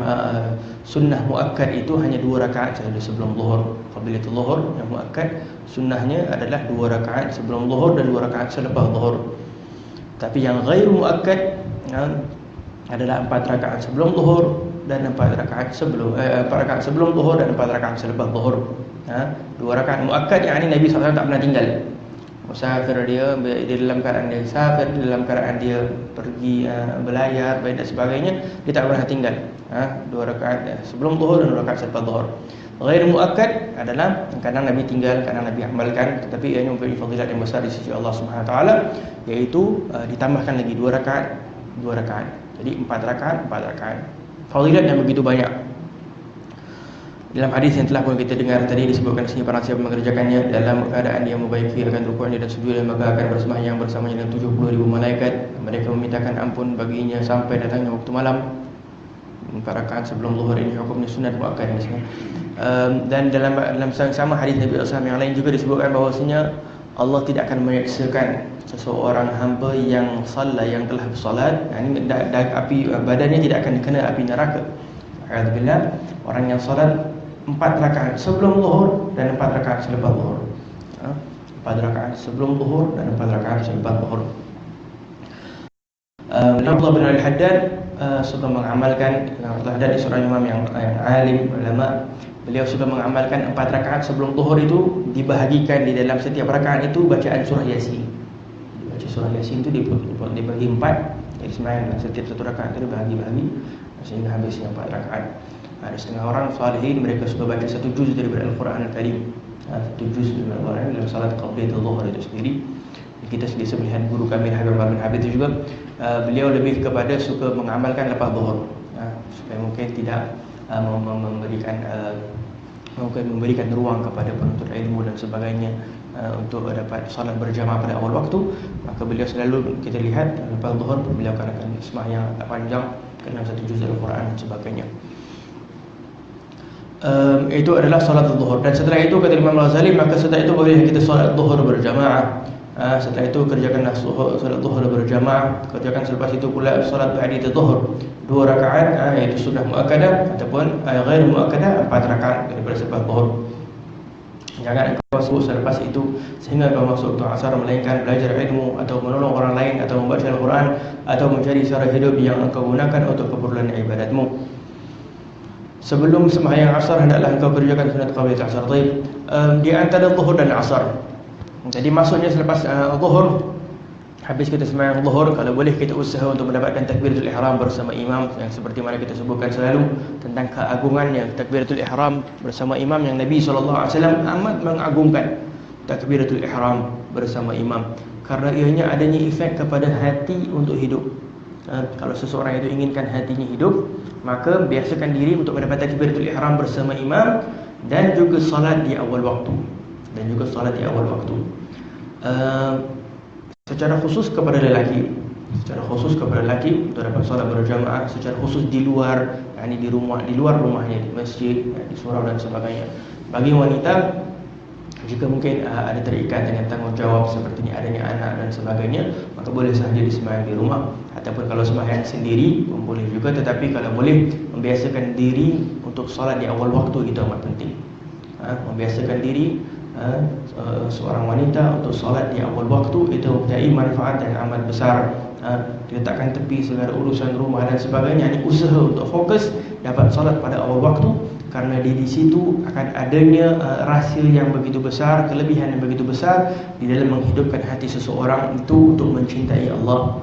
sunnah muakkad itu hanya 2 rakaat sahaja sebelum zuhur. Qabliyatul zuhur yang muakkad sunnahnya adalah 2 rakaat sebelum zuhur dan 2 rakaat selepas zuhur. Tapi yang ghairu muakkad adalah 4 rakaat sebelum zuhur dan 4 rakaat sebelum 4 rakaat sebelum zuhur dan 4 rakaat selepas zuhur. 2 rakaat muakkad yang ini Nabi SAW tak pernah tinggal. Musafir dia dalam keadaan dia musafir, dalam keadaan dia pergi berlayar dan sebagainya, dia tak pernah tinggal. 2 rakaat sebelum zuhur dan 2 rakaat selepas zuhur. Ghair muakkad adalah kadang Nabi tinggal, kadang Nabi amalkan, tetapi ianya mempunyai fadilat yang besar di sisi Allah Subhanahu Wa Taala, iaitu ditambahkan lagi 2 rakaat, 2 rakaat. Jadi 4 rakaat, 4 rakaat. Fadilat yang begitu banyak. Dalam hadis yang telah pun kita dengar tadi disebutkan di sini, para siapa mengerjakannya dalam keadaan dia membaiki akan rukuknya dan sujudnya, maka akan bersembahyang bersamanya dengan 70,000 malaikat. Mereka memintakan ampun baginya sampai datangnya waktu malam. 4 rakaat sebelum zuhur ini hukumnya sunat muakkad misalnya. Dan dalam sama hadis Nabi SAW yang lain juga disebutkan bahawasanya Allah tidak akan menyeksakan seseorang hamba yang salat, yang telah bersolat, ini api badannya tidak akan kena api neraka. Alhamdulillah, orang yang solat 4 rakaat sebelum zuhur dan 4 rakaat selepas zuhur. 4 rakaat sebelum zuhur dan 4 rakaat selepas zuhur. Abdullah bin Al-Haddad suka mengamalkan, Abdullah Haddad seorang imam yang alim, ulama. Beliau suka mengamalkan 4 rakaat sebelum zuhur itu dibahagikan di dalam setiap rakaat itu bacaan surah Yasin. Baca surah Yasin itu dibagi 4. Jadi sebenarnya setiap satu rakaat itu dibahagi-bahagi sehingga habisnya 4 rakaat. Ada setengah orang salihin mereka suka baca 1 juz daripada Al-Quran Al-Karim. 1 juz daripada Al-Quran dalam salat qabliyatul zuhur itu sendiri. Kita biasa melihat guru kami Habib bin Habib itu juga beliau lebih kepada suka mengamalkan lepas zuhur, supaya mungkin tidak memberikan ruang kepada penuntut ilmu dan sebagainya untuk dapat salat berjamaah pada awal waktu. Maka beliau selalu kita lihat lepas zuhur beliau akan sembahyang panjang dalam 1 juz Al-Quran dan sebagainya. Itu adalah salat zuhur. Dan setelah itu kata Imam Al-Ghazali, maka setelah itu boleh kita salat zuhur berjamaah. Setelah itu kerjakanlah salat zuhur berjamaah. Kerjakan selepas itu pula salat ba'da zuhur 2 rakaat, iaitu sunnah muakkadah ataupun ghair muakkadah 4 rakaat daripada selepas zuhur. Jangan engkau sebut selepas itu sehingga kau masuk waktu asar melainkan belajar ilmu atau menolong orang lain atau membaca Al-Quran atau mencari cara hidup yang engkau gunakan untuk keperluan ibadatmu. Sebelum sembahyang asar hendaklah engkau kerjakan sunat qabliyat asar. Di antara zuhur dan asar. Jadi maksudnya selepas zuhur, habis kita sembahyang zuhur, kalau boleh kita usaha untuk mendapatkan takbiratul ihram bersama imam, yang seperti mana kita sebutkan selalu tentang keagungannya takbiratul ihram bersama imam, yang Nabi SAW amat mengagungkan takbiratul ihram bersama imam karena ianya adanya efek kepada hati untuk hidup. Kalau seseorang itu inginkan hatinya hidup, maka biasakan diri untuk mendapat takbiratul ihram bersama imam dan juga salat di awal waktu. Secara khusus kepada lelaki, untuk dapat salat berjamaah secara khusus di luar, di rumah, di luar rumahnya, di masjid, di surau dan sebagainya. Bagi wanita, jika mungkin ada terikat dengan tanggungjawab seperti ini, adanya anak dan sebagainya, maka boleh sahaja disembahyang di rumah, ataupun kalau sembahyang sendiri pun boleh juga. Tetapi kalau boleh, membiasakan diri untuk salat di awal waktu itu amat penting. Membiasakan diri seorang wanita untuk salat di awal waktu itu mempunyai manfaat yang amat besar. Diletakkan tepi segala urusan rumah dan sebagainya, ini usaha untuk fokus dapat salat pada awal waktu, karena di situ akan adanya rahsia yang begitu besar, kelebihan yang begitu besar di dalam menghidupkan hati seseorang itu untuk mencintai Allah,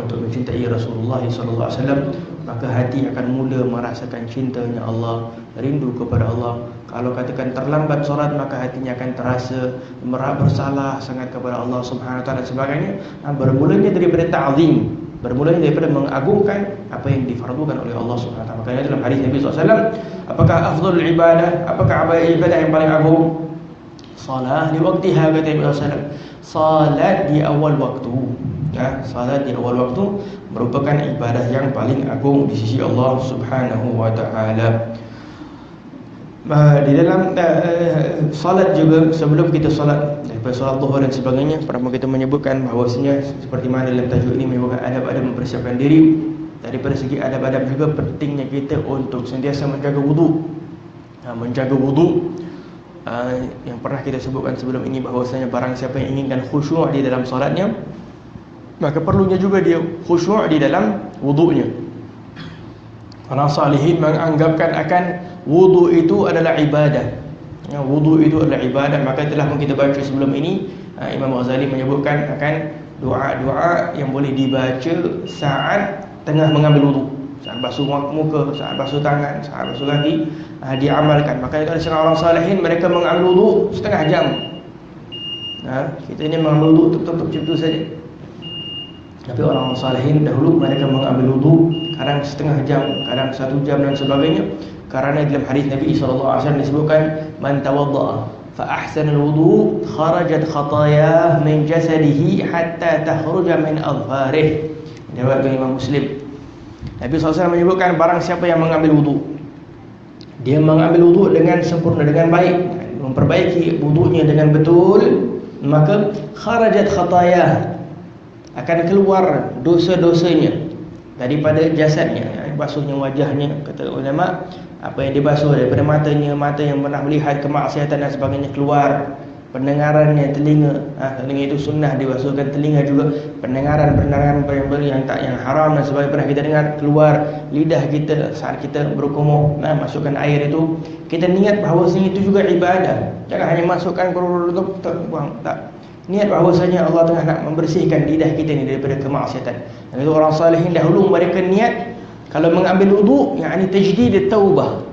untuk mencintai Rasulullah SAW. Maka hati akan mula merasakan cintanya Allah, rindu kepada Allah. Kalau katakan terlambat solat, maka hatinya akan terasa bersalah sangat kepada Allah Subhanahu Wa Taala dan sebagainya. Bermulanya daripada ta'zim, bermulanya daripada mengagungkan apa yang difardukan oleh Allah Subhanahu Wa Taala. Makanya dalam hadis Nabi SAW, apakah afdhalul ibadah, apakah ibadah yang paling agung? Salat di waktiha, kata Nabi SAW. Salat di awal waktu. Salat di awal waktu merupakan ibadah yang paling agung di sisi Allah Subhanahu Wa Taala. Di dalam salat juga, sebelum kita salat, daripada salat zuhur dan sebagainya, pertama kita menyebutkan bahawasanya seperti mana dalam tajuk ini menyebutkan adab-adab mempersiapkan diri. Daripada segi adab-adab juga pentingnya kita untuk sentiasa menjaga wudu. Menjaga wudu, yang pernah kita sebutkan sebelum ini, bahawasanya barang siapa yang inginkan khusyuk di dalam salatnya, maka perlunya juga dia khusyuk di dalam wudunya. Orang salihin menganggapkan akan wudu itu adalah ibadah. Wudu itu adalah ibadah. Maka telah pun kita baca sebelum ini, Imam Ghazali menyebutkan akan doa-doa yang boleh dibaca saat tengah mengambil wudu, saat basuh muka, saat basuh tangan, saat basuh kaki, diamalkan. Maka ada setengah orang salihin, mereka mengambil wudu setengah jam. Kita ini mengambil wudu tutup macam tu saja. Tapi orang salihin dahulu mereka mengambil wudu kadang setengah jam, kadang 1 jam dan sebagainya. Karena dalam hadis Nabi SAW disebutkan, man tawadda'a fa ahsana al-wudu kharajat khatayah min jasadihi hatta takhruja min adfarih. Riwayat Imam Muslim. Nabi SAW menyebutkan, barang siapa yang mengambil wudu, dia mengambil wudu dengan sempurna, dengan baik, memperbaiki wudunya dengan betul, maka kharajat khatayah, akan keluar dosa-dosanya daripada jasadnya. Basuhnya wajahnya, kata ulama, apa yang dibasuh daripada matanya, mata yang pernah melihat kemaksiatan dan sebagainya keluar. Pendengarannya, telinga, telinga itu sunnah dibasuhkan, telinga juga pendengaran yang haram dan sebagainya pernah kita dengar keluar. Lidah kita saat kita berkumur, masukkan air itu, kita niat bahawasanya itu juga ibadah. Jangan hanya masukkan buang, tak. Niat bahawasanya Allah tengah nak membersihkan lidah kita ni daripada kemaksiatan. Dan itu orang salihin dahulu mereka niat kalau mengambil wudu, yakni tajdid taubah,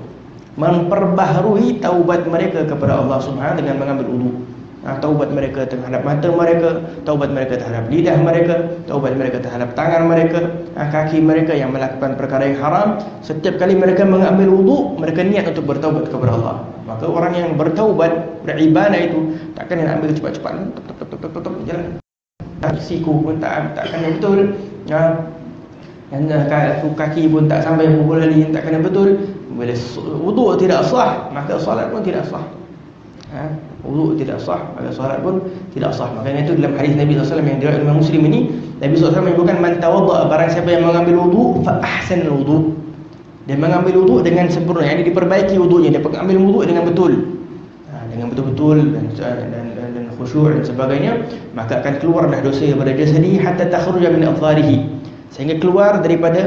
memperbaharui taubat mereka kepada Allah Subhanahu dengan mengambil wudu. Taubat mereka terhadap mata mereka, taubat mereka terhadap lidah mereka, taubat mereka terhadap tangan mereka, kaki mereka yang melakukan perkara yang haram. Setiap kali mereka mengambil wudu, mereka niat untuk bertaubat kepada Allah. Maka orang yang bertaubat, beribadah itu takkan nak ambil cepat-cepat, jalan. Siku pun takkan yang betul. Kaki pun tak sampai pukul lali, takkan yang betul. Bila wudu tidak sah, maka salat pun tidak sah. Wudu tidak sah, maka salat pun tidak sah. Makanya itu dalam hadis Nabi SAW yang diriwayatkan Imam Muslim ini, Nabi SAW menyebutkan, man tawadda'a, barang siapa yang mengambil wudu, fa ahsana wudu, dia mengambil wudu dengan sempurna, yang diperbaiki wudunya, dia mengambil wudu dengan betul, dengan betul-betul dan khusyuk dan sebagainya, maka akan keluar dah dosa daripada jasadi hatta takhruja min adfarihi, sehingga keluar daripada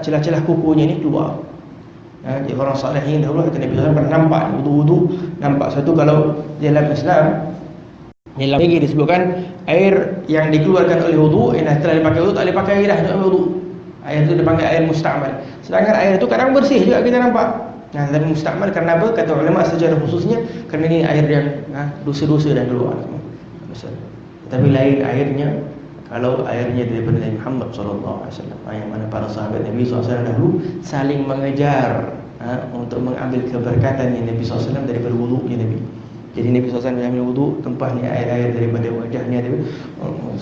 celah-celah kukunya ini keluar. Jadi orang salihin dahulu, kata Nabi SAW, pernah nampak wudu-wudu, nampak satu kalau dalam Islam, dalam lagi disebutkan air yang dikeluarkan oleh wudu, setelah dipakai wudu tak boleh pakai lagi dah untuk wudu. Air itu dipanggil air musta'mal. Sedangkan air itu kadang bersih juga kita nampak. Tapi musta'mal kerana apa? Kata ulama secara khususnya kerana ini air yang dosa-dosa dan keluar. Tetapi lain airnya kalau airnya daripada Nabi Muhammad SAW, yang mana para sahabat Nabi SAW dahulu saling mengejar untuk mengambil keberkatan yang Nabi SAW daripada wudu'nya Nabi. Jadi Nabi SAW mengambil wudu, tumpahnya air-air daripada wajahnya.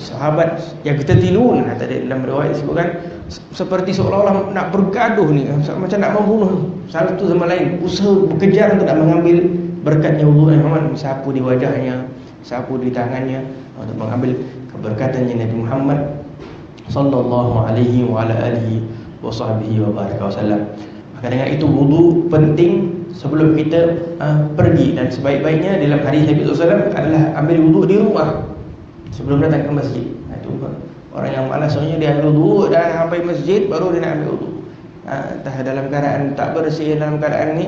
Sahabat yang kita tilun, tadi dalam riwayat disebutkan, seperti seolah-olah nak bergaduh ni, macam nak membunuh satu sama lain, usaha berkejar untuk nak mengambil berkatnya wudu Nabi Muhammad, sapu di wajahnya, sapu di tangannya, untuk mengambil keberkatannya Nabi Muhammad sallallahu alaihi wa ala alihi wa sahbihi wa baraka wasallam. Maka dengan itu wudu penting sebelum kita pergi, dan sebaik-baiknya dalam hadis Nabi SAW adalah ambil wudu di rumah sebelum datang ke masjid. Itu orang yang malas soalnya dia ambil wudu dan sampai masjid baru dia nak ambil wudu. Entah dalam keadaan tak bersih, dalam keadaan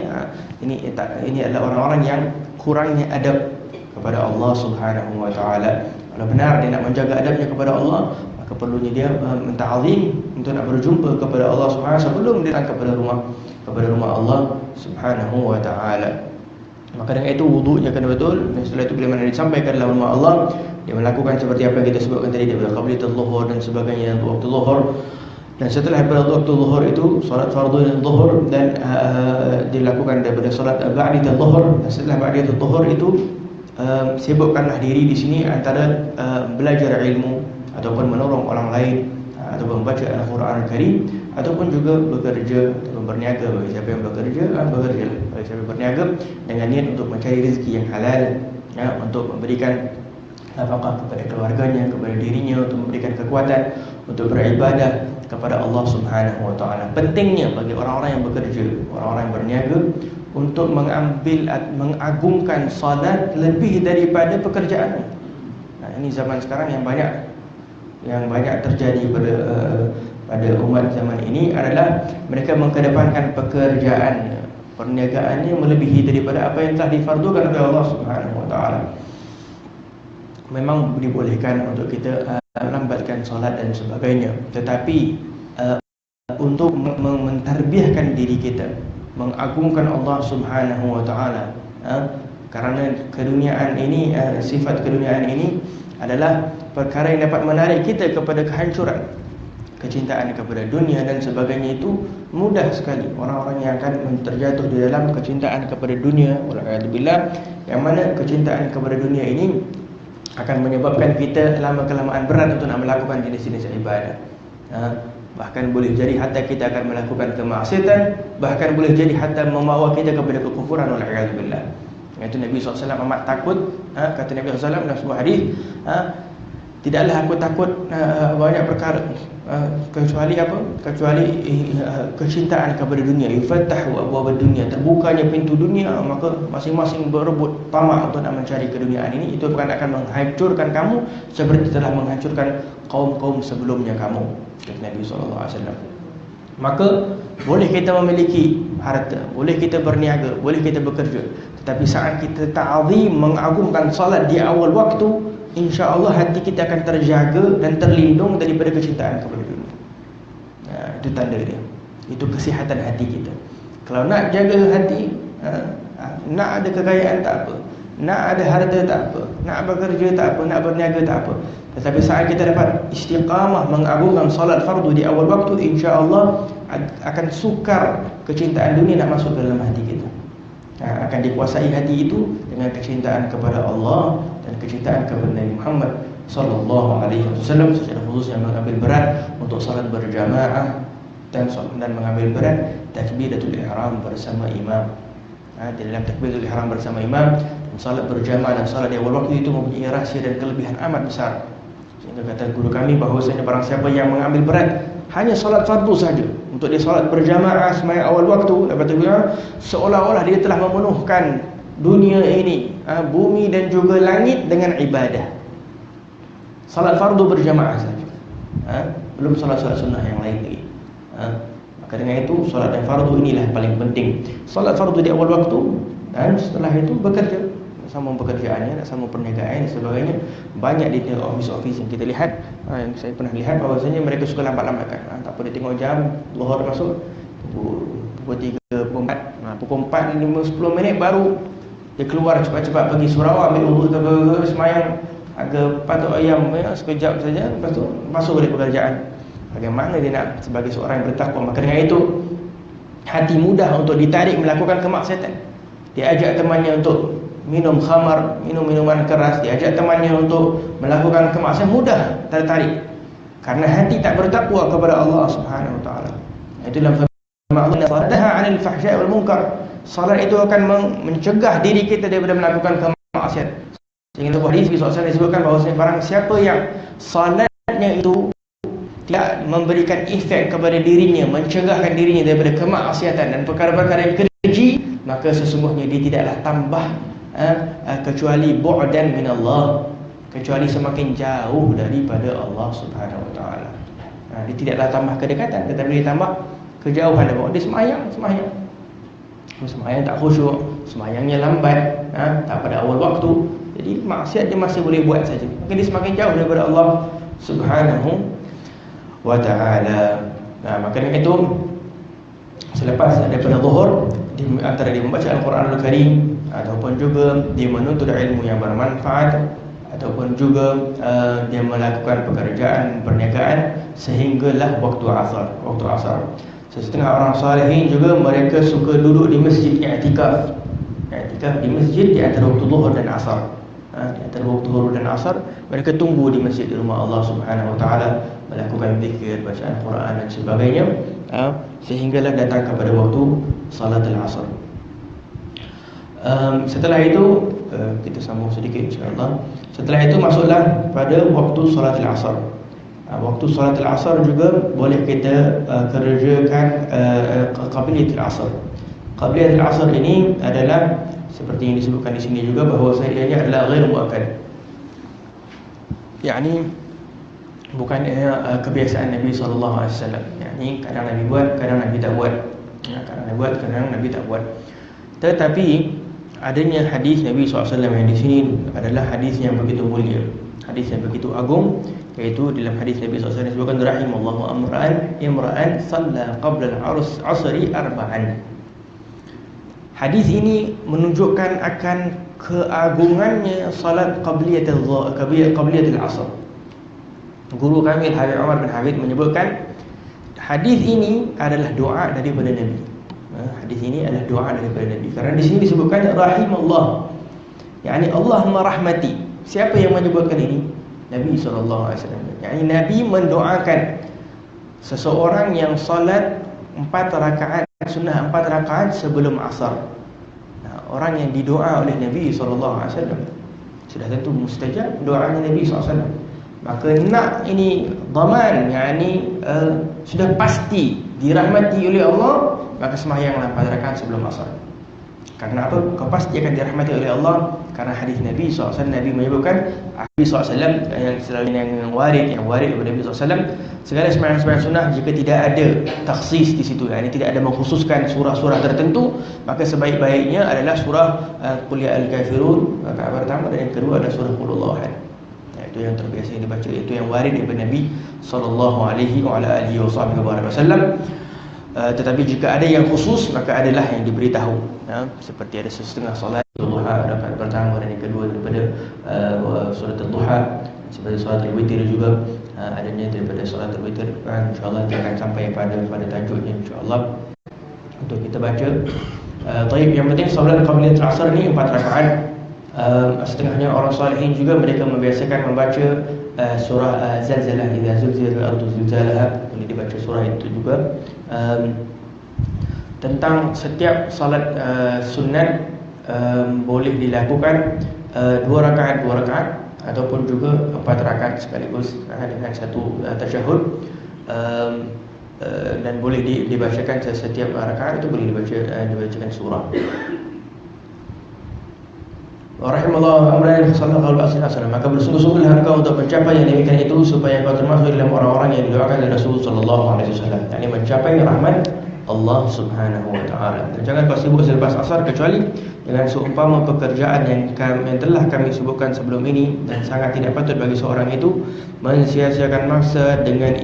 ini adalah orang-orang yang kurangnya adab kepada Allah Subhanahu wa taala. Kalau benar dia nak menjaga adabnya kepada Allah, maka perlunya dia menta'zim untuk nak berjumpa kepada Allah Subhanahu wa taala sebelum dia datang kepada rumah Allah Subhanahu wa taala. Maka dengan itu wudunya kena betul, dan setelah itu bila mana disampaikan dalam rumah Allah, dia melakukan seperti apa yang kita sebutkan tadi, daripada qabliyatul zuhur dan sebagainya, waktu zuhur. Dan setelah daripada waktu zuhur itu solat fardhu zuhur, dan dilakukan daripada solat ba'datul zuhur. Dan setelah ba'datul zuhur itu sibukkanlah diri di sini antara belajar ilmu ataupun menolong orang lain, ataupun membaca Al-Quran Al-Karim, ataupun juga bekerja ataupun berniaga, bagi siapa yang bekerja, bekerja. Bagi siapa yang berniaga dengan niat untuk mencari rezeki yang halal, untuk memberikan nafkah kepada keluarganya, kepada dirinya, untuk memberikan kekuatan untuk beribadah kepada Allah Subhanahu wa taala. Pentingnya bagi orang-orang yang bekerja, orang-orang yang berniaga untuk mengagungkan salat lebih daripada pekerjaannya. Ini zaman sekarang yang banyak terjadi pada umat zaman ini adalah mereka mengedepankan pekerjaannya, perniagaannya melebihi daripada apa yang telah difardukan oleh Allah Subhanahu wa taala. Memang dibolehkan untuk kita lambatkan solat dan sebagainya, tetapi untuk mentarbiyahkan diri kita, mengagungkan Allah Subhanahu wa taala, kerana keduniaan ini, sifat keduniaan ini adalah perkara yang dapat menarik kita kepada kehancuran. Kecintaan kepada dunia dan sebagainya itu mudah sekali orang-orang yang akan terjatuh di dalam kecintaan kepada dunia, wala'iyadzubillah, yang mana kecintaan kepada dunia ini akan menyebabkan kita lama-kelamaan berat untuk nak melakukan jenis-jenis ibadah. Bahkan boleh jadi hatta kita akan melakukan kemaksiatan, bahkan boleh jadi hatta membawa kita kepada kekufuran, wala'iyadzubillah. Itu Nabi SAW amat takut. Kata Nabi SAW dalam sebuah hadis, tidaklah aku takut banyak perkara kecuali kecintaan kepada dunia. Yufattahu abwaab dunia, terbukanya pintu dunia, maka masing-masing berebut tamak untuk nak mencari keduniaan ini. Itu akan menghancurkan kamu seperti telah menghancurkan kaum-kaum sebelumnya kamu, kata Nabi SAW. Maka boleh kita memiliki harta, boleh kita berniaga, boleh kita bekerja, tetapi saat kita ta'zim, mengagungkan salat di awal waktu, insya-Allah hati kita akan terjaga dan terlindung daripada kecintaan kepada dunia. Itu tanda dia. Itu kesihatan hati kita. Kalau nak jaga hati, nak ada kekayaan tak apa, nak ada harta tak apa, nak bekerja tak apa, nak berniaga tak apa, tetapi saat kita dapat istiqamah mengagungkan salat fardu di awal waktu, insya-Allah akan sukar kecintaan dunia nak masuk ke dalam hati kita. Akan dikuasai hati itu dengan kecintaan kepada Allah dan kecintaan kepada Nabi Muhammad sallallahu alaihi wasallam, secara khusus yang mengambil berat untuk salat berjamaah dan mengambil berat takbiratul ihram bersama imam. Di dalam takbiratul ihram bersama imam dan salat berjamaah dan salat di awal waktu itu mempunyai rahsia dan kelebihan amat besar. Sehingga kata guru kami bahawasanya barang siapa yang mengambil berat hanya salat fardu saja, untuk dia salat berjamaah sembahyang awal waktu, lepas tu seolah-olah dia telah memenuhkan dunia ini, bumi dan juga langit dengan ibadah. Salat fardu berjamaah saja, belum salat-salat sunnah yang lain lagi. Maka dengan itu salat yang fardu inilah paling penting. Salat fardu di awal waktu, dan setelah itu bekerja, sambung pekerjaannya, nak sambung perniagaan dan sebagainya. Banyak di office-office yang kita lihat, yang saya pernah lihat bahawasanya mereka suka lambat-lambatkan. Tak apa, dia tengok jam, Zuhur masuk pukul 3, pukul 4, 5, 10 minit baru dia keluar cepat-cepat pergi surau, ambil wudu, semayang agak patok ayam, sekejap saja, lepas tu masuk ke pekerjaan. Bagaimana dia nak sebagai seorang yang bertakwa? Maka dengan itu hati mudah untuk ditarik melakukan kemaksiatan. Dia ajak temannya untuk minum khamar, minum minuman keras, diajak temannya untuk melakukan kemaksiatan, mudah tertarik karena hati tak bertakwa kepada Allah Subhanahu wa taala. Itu dalam firman Allah, "Fadaha 'anil fahsya'i wal munkar." Salat itu akan mencegah diri kita daripada melakukan kemaksiatan. Sehingga dalam hadis SAW disebutkan bahawa barang siapa yang salatnya itu tidak memberikan efek kepada dirinya, mencegahkan dirinya daripada kemaksiatan dan perkara-perkara yang keji, maka sesungguhnya dia tidaklah tambah kecuali bu'dan min Allah, kecuali semakin jauh daripada Allah Subhanahu wa taala. Dia tidaklah tambah kedekatan, tetapi dia tambah kejauhan. Dia semayang tak khusyuk, semayangnya lambat, tak pada awal waktu. Jadi maksiat dia masih boleh buat saja, maka dia semakin jauh daripada Allah Subhanahu wa taala. Maka dengan itu selepas daripada zuhur, antara dia membaca Al-Quranul Karim, ataupun juga dia menuntut ilmu yang bermanfaat, ataupun juga dia melakukan pekerjaan perniagaan sehinggalah waktu asar. Setengah orang salihin juga mereka suka duduk di masjid, i'tikaf di masjid di antara waktu zuhur dan asar. Di antara waktu zuhur dan asar mereka tunggu di masjid, di rumah Allah Subhanahu wa taala, melakukan zikir, bacaan Quran dan sebagainya. sehinggalah datang kepada waktu salatul asar. Setelah itu kita sambung sedikit insya-Allah. Setelah itu masuklah pada waktu salatul asar. Waktu salatul asar juga boleh kita kerjakan qabliyatul asar. Qabliyatul asar ini adalah seperti yang disebutkan di sini juga bahawa ianya adalah ghair muakkad. yakni bukan kebiasaan Nabi sallallahu alaihi wasallam. Yakni kadang Nabi buat, kadang Nabi tak buat. Kadang Nabi buat, kadang Nabi tak buat. Tetapi adanya hadis Nabi SAW yang di sini adalah hadis yang begitu mulia, hadis yang begitu agung, iaitu dalam hadis Nabi SAW disebutkan rahimallahu imra'an shalla qabla al-'asri arba'an. Hadis ini menunjukkan akan keagungannya salat qabliyatul asr. Guru kami Habib Umar bin Habib menyebutkan hadis ini adalah doa daripada Nabi. Hadis ini adalah doa daripada Nabi. Kerana di sini disebutkan rahimallah, yakni Allah merahmati. Siapa yang menyebutkan ini? Nabi SAW. Yakni Nabi mendoakan seseorang yang salat 4 rakaat, sunnah 4 rakaat sebelum asar. Orang yang didoa oleh Nabi SAW sudah tentu mustajab doanya Nabi SAW. Maka nak ini dhaman, yakni sudah pasti dirahmati oleh Allah, maka sembahyanglah 4 rakaat sebelum asar. Karena apa? Kau pasti akan dirahmati oleh Allah. Karena hadis Nabi SAW, Nabi menyebutkan Nabi SAW yang warid daripada Nabi SAW, segala sembahyang sunnah jika tidak ada takhsis di situ, yakni tidak ada mengkhususkan surah-surah tertentu, maka sebaik-baiknya adalah surah Qul ya al-kafirun rakaat pertama, dan yang kedua adalah surah Qul huwallahu ahad. Itu yang terbiasa yang dibaca, itu yang warid daripada Nabi sallallahu alaihi wasallam. Tetapi jika ada yang khusus, maka adalah yang diberitahu, seperti ada setengah solat duha rakaat pertama dan yang kedua daripada solat duha, seperti solat witir juga adanya daripada solat witir. InsyaAllah kita akan sampai pada tajuknya insyaAllah untuk kita baca. Taib, yang penting solat qabliyatul asar ni 4 rakaat. Setengahnya orang salihin juga mereka membiasakan membaca surah Zalzalah, idza zulzilatil ardu zilzalaha, boleh dibaca surah itu juga. Tentang setiap salat sunat boleh dilakukan 2 rakaat ataupun juga 4 rakaat sekaligus dengan satu tasyahud, dan boleh dibacakan setiap rakaat itu boleh dibacakan surah. Rahimallahu amran sallallahu alaihi wasallam. Maka bersungguh-sungguhlah engkau untuk mencapai yang demikian itu, supaya engkau termasuk dalam orang-orang yang didoakan oleh Rasul sallallahu alaihi wasallam, yakni mencapai rahmat Allah Subhanahu wa taala. Dan jangan kau sibuk selepas asar kecuali dengan seumpama pekerjaan yang telah kami sebutkan sebelum ini, dan sangat tidak patut bagi seorang itu mensia-siakan masa dengan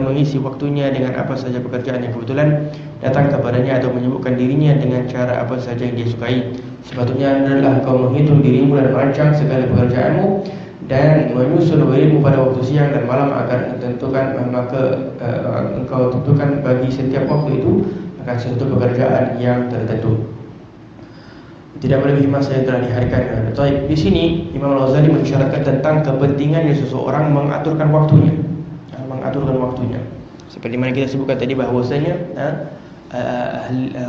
mengisi waktunya dengan apa saja pekerjaan yang kebetulan datang kepadanya, atau menyebutkan dirinya dengan cara apa saja yang dia sukai. Sepatutnya adalah kau menghitung dirimu dan merancang segala pekerjaanmu dan menyusun wiridmu pada waktu siang dan malam, agar engkau tentukan bagi setiap waktu itu akan satu pekerjaan yang tertentu. Tidak melebihi masa yang telah diharikan. Di sini Imam Al-Ghazali mengisyaratkan tentang kepentingannya seseorang mengaturkan waktunya. Seperti mana kita sebutkan tadi bahawasanya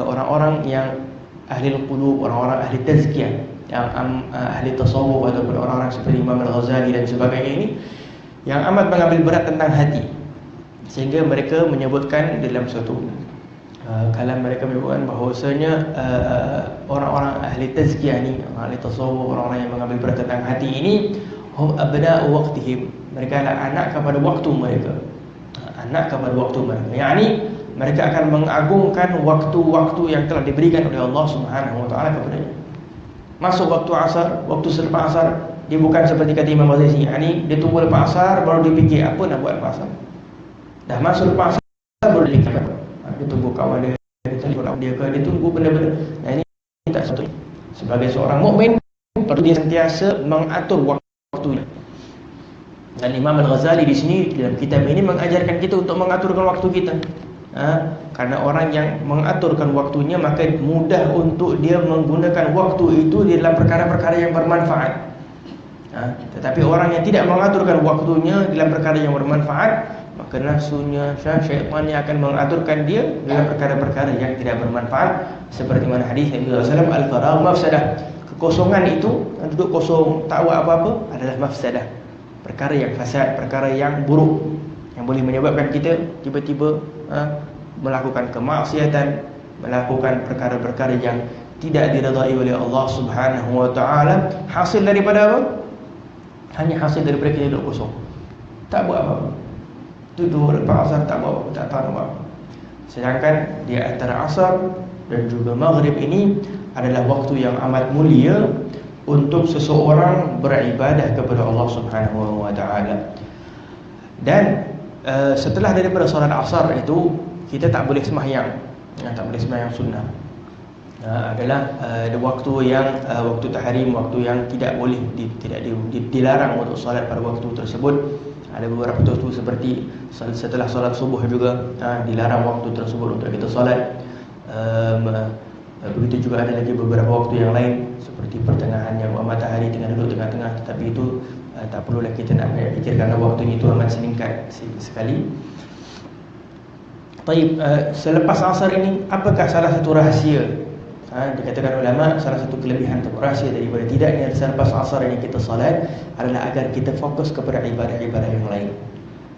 orang-orang yang ahli qulub, orang-orang ahli tazkiyah, yang ahli tasawuf ataupun orang-orang seperti Imam Al-Ghazali dan sebagainya ini, yang amat mengambil berat tentang hati, sehingga mereka menyebutkan dalam suatu kalam mereka menyebutkan bahawasanya orang-orang ahli tazkiyah ni, ahli tasawuf, orang-orang yang mengambil berat tentang hati ini, hum abna'u waqtihim, mereka adalah anak kepada waktu mereka, yakni mereka akan mengagungkan waktu-waktu yang telah diberikan oleh Allah Subhanahu wa taala kepadanya. Masuk waktu asar, waktu selepas asar, dia bukan seperti kata Imam Ghazali, yakni dia tunggu lepas asar baru dia fikir apa nak buat lepas asar. Dah masuk lepas asar baru dia fikir. Dia tunggu kawan dia telefon dia tunggu benda-benda. Nah, ini tak sepatutnya. Sebagai seorang mukmin, perlu dia sentiasa mengatur waktunya. Dan Imam Al-Ghazali di sini dalam kitab ini mengajarkan kita untuk mengaturkan waktu kita. Karena orang yang mengaturkan waktunya, maka mudah untuk dia menggunakan waktu itu di dalam perkara-perkara yang bermanfaat. Tetapi orang yang tidak mengaturkan waktunya dalam perkara yang bermanfaat, maka nafsunya, syaitannya akan mengaturkan dia dengan perkara-perkara yang tidak bermanfaat, seperti mana hadis Nabi SAW, al-faragh mafsadah. Kekosongan itu, duduk kosong tak buat apa-apa adalah mafsadah, perkara yang fasad, perkara yang buruk, yang boleh menyebabkan kita tiba-tiba melakukan kemaksiatan, melakukan perkara-perkara yang tidak diridai oleh Allah Subhanahu wa taala. Hasil daripada apa? Hanya hasil daripada kita duduk kosong, tak buat apa-apa. Duduk lepas asar tak buat apa-apa, tak tahu apa. Sedangkan di antara asar dan juga maghrib ini adalah waktu yang amat mulia untuk seseorang beribadah kepada Allah Subhanahu wa taala. Dan setelah daripada solat asar itu kita tak boleh sembahyang, tak boleh sembahyang sunnah. Adalah waktu yang waktu tahrim, waktu yang tidak boleh dilarang untuk solat pada waktu tersebut. Ada beberapa waktu seperti setelah solat subuh juga dilarang waktu tersebut untuk kita solat. Begitu juga ada lagi beberapa waktu yang lain seperti pertengahan yang matahari tengah duduk tengah-tengah, tetapi itu tak perlulah kita nak fikir kerana waktu itu amat singkat sekali. Baik, selepas asar ini apakah salah satu rahsia? Dikatakan ulama salah satu kelebihan atau rahsia daripada tidaknya selepas asar ini kita salat adalah agar kita fokus kepada ibadah-ibadah yang lain,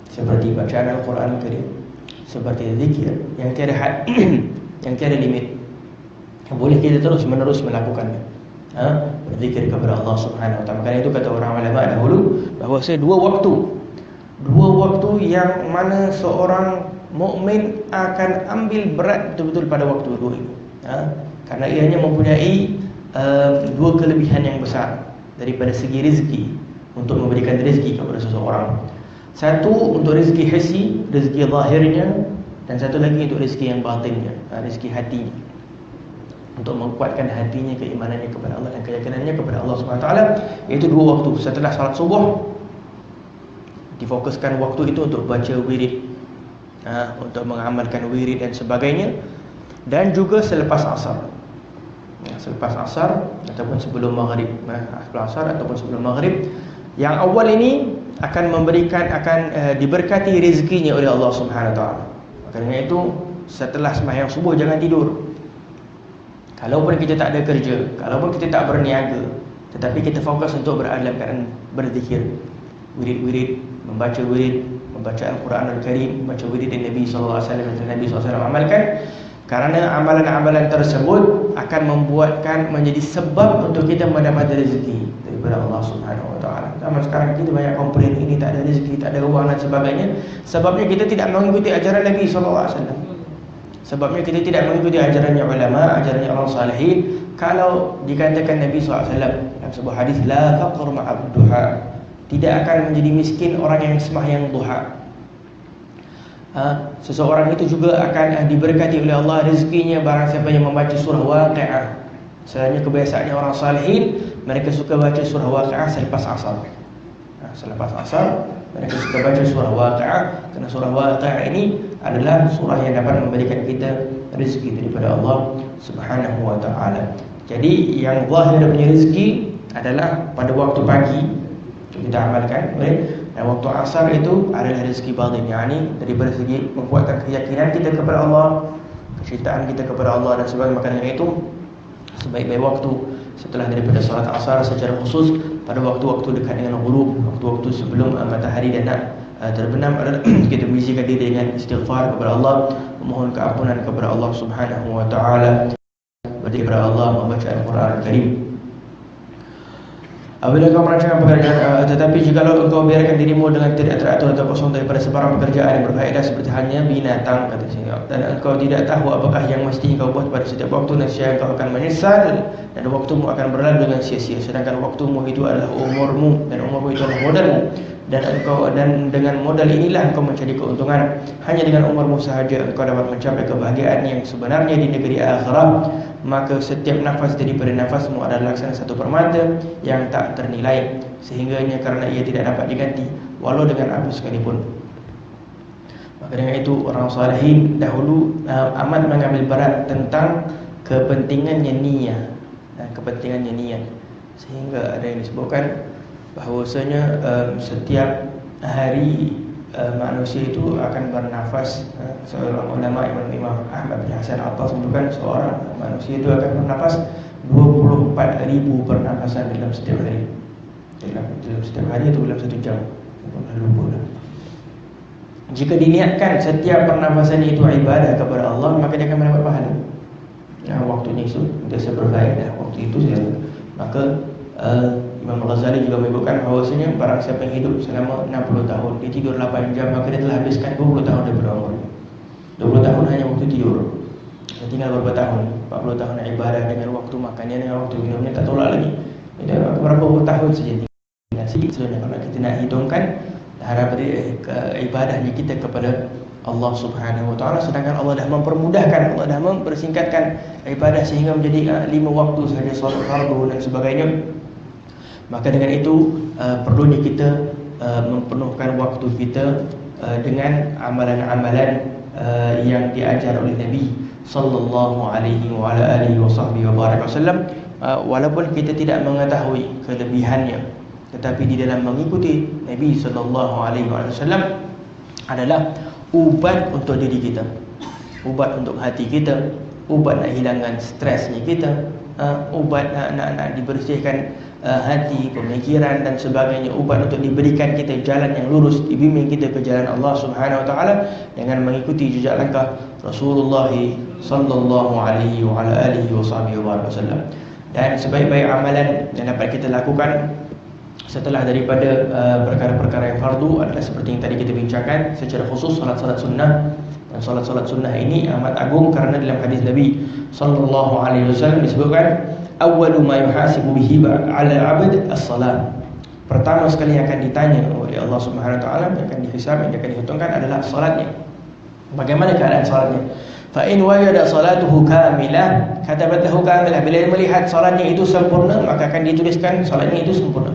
seperti bacaan Al-Quran Karim, seperti zikir yang tiada had, yang tiada limit, yang boleh kita terus menerus melakukannya. Berzikir kepada Allah Subhanahu wa taala. Kerana itu kata orang ulama dahulu bahawa dua waktu yang mana seorang mukmin akan ambil berat betul-betul pada waktu dua ini. Karena ianya mempunyai dua kelebihan yang besar daripada segi rezeki, untuk memberikan rezeki kepada seseorang. Satu untuk rezeki hissi, rezeki zahirnya, dan satu lagi untuk rezeki yang batinnya, rezeki hatinya, untuk menguatkan hatinya, keimanannya kepada Allah dan keyakinannya kepada Allah SWT. Iaitu dua waktu. Setelah salat subuh, difokuskan waktu itu untuk baca wirid, untuk mengamalkan wirid dan sebagainya. Dan juga selepas asar, selepas asar ataupun sebelum maghrib, selepas asar ataupun sebelum maghrib. Yang awal ini akan diberkati rezekinya oleh Allah Subhanahu Wa Taala. Kerana itu setelah sembahyang subuh jangan tidur. Kalaupun kita tak ada kerja, kalaupun kita tak berniaga, tetapi kita fokus untuk berada dalam keadaan berzikir, wirid-wirid, membaca wirid, membaca Al-Quran Al-Karim, membaca wirid dari Nabi SAW dan Nabi SAW amalkan. Kerana amalan-amalan tersebut akan membuatkan menjadi sebab untuk kita mendapat rezeki daripada Allah Subhanahu Wa Taala. Zaman sekarang kita banyak komplain, ini tak ada rezeki, tak ada uang dan sebagainya. Sebabnya kita tidak mengikuti ajaran Nabi SAW. Sebabnya kita tidak mengikuti ajarannya ulama, ajarannya orang salihin. Kalau dikatakan Nabi SAW dalam sebuah hadis, la faqr ma'ad duha, tidak akan menjadi miskin orang yang sembahyang duha. Seseorang itu juga akan diberkati oleh Allah rezekinya barang siapa yang membaca surah Waqi'ah. Selainnya kebiasaannya orang salihin, mereka suka baca surah Waqi'ah selepas asar. Selepas asar mereka suka baca surah Waqi'ah, kerana surah Waqi'ah ini adalah surah yang dapat memberikan kita rezeki daripada Allah Subhanahu wa taala. Jadi yang zahir punya rezeki adalah pada waktu pagi kita amalkan, dan waktu asar itu adalah rezeki batin, yakni daripada segi menguatkan keyakinan kita kepada Allah, kecintaan kita kepada Allah dan sebagainya. Makanya itu sebaik-baik waktu setelah daripada solat asar secara khusus pada waktu-waktu dekat dengan ghurub, waktu-waktu sebelum matahari dan nak terbenam, adalah kita mengisikan diri dengan istighfar kepada Allah, memohon keampunan kepada Allah Subhanahu wa taala, berzikir kepada Allah, membaca Al-Quran Al-Karim. Apabila kau merancangkan pekerjaan, tetapi jikalau engkau biarkan dirimu dengan tidak teratur atau kosong daripada sebarang pekerjaan yang berfaedah seperti halnya binatang, kata sini, dan engkau tidak tahu apakah yang mesti engkau buat pada setiap waktu, nescaya engkau akan menyesal dan waktumu akan berlalu dengan sia-sia. Sedangkan waktumu itu adalah umurmu dan umurmu itu adalah modalmu, dan dengan modal inilah engkau mencari keuntungan. Hanya dengan umurmu sahaja engkau dapat mencapai kebahagiaan yang sebenarnya di negeri akhirat. Maka setiap nafas daripada nafasmu adalah laksana satu permata yang tak ternilai, sehingganya kerana ia tidak dapat diganti walau dengan apa sekalipun. Maka dengan itu orang salihin dahulu amat mengambil berat tentang kepentingannya niat dan kepentingannya niat, sehingga ada yang disebutkan bahawasanya setiap hari manusia itu akan bernafas. Seorang ulama Imam Ahmad bin Hasan Attas sebutkan seorang manusia itu akan bernafas 24,000 pernafasan dalam setiap hari. Dalam setiap hari atau dalam 1 jam. Lupa dah. Jika diniatkan setiap pernafasan itu ibadah kepada Allah, maka dia akan mendapat pahala. Waktunya itu dia berfaedah waktu itu saja. Maka Imam Ghazali juga menyebutkan bahawasanya barang siapa yang hidup selama 60 tahun, dia tidur 8 jam, maka dia telah habiskan 20 tahun daripada umurnya. 20 tahun hanya waktu tidur. Dia tinggal berapa tahun? 40 tahun ibadah dengan waktu makannya, dengan waktu minumnya tak tolak lagi. Dia berapa puluh tahun saja tinggal. Sebenarnya kalau kita nak hitungkan harap ibadahnya kita kepada Allah Subhanahu Wa Taala, sedangkan Allah dah mempermudahkan, Allah dah mempersingkatkan ibadah sehingga menjadi 5 waktu sahaja solat fardu dan sebagainya. Maka dengan itu perlunya kita mempenuhkan waktu kita dengan amalan-amalan yang diajar oleh Nabi sallallahu alaihi wa ala alihi wasallam, walaupun kita tidak mengetahui kelebihannya, tetapi di dalam mengikuti Nabi sallallahu alaihi wasallam adalah ubat untuk diri kita, ubat untuk hati kita, ubat nak hilangkan stresnya kita, ubat nak dibersihkan hati, pemikiran dan sebagainya, ubat untuk diberikan kita jalan yang lurus, dibimbing kita ke jalan Allah Subhanahu Wa Taala dengan mengikuti jejak langkah Rasulullah sallallahu alaihi wa ala alihi wasallam. Dan sebaik-baik amalan yang dapat kita lakukan setelah daripada perkara-perkara yang fardu adalah seperti yang tadi kita bincangkan, secara khusus salat-salat sunnah. Dan salat-salat sunnah ini amat agung kerana dalam hadis Nabi sallallahu alaihi wasallam disebutkan awwalu ma yuhasibu bihi 'ala al-'abd as-salat. Pertama sekali yang akan ditanya oleh Allah Subhanahu wa taala, yang akan dihisab, yang akan dihitungkan adalah salatnya. Bagaimana keadaan salatnya? Fa in wajada salatuhu kamilah katabat lahu kamilah. Bila melihat salatnya itu sempurna, maka akan dituliskan salatnya itu sempurna.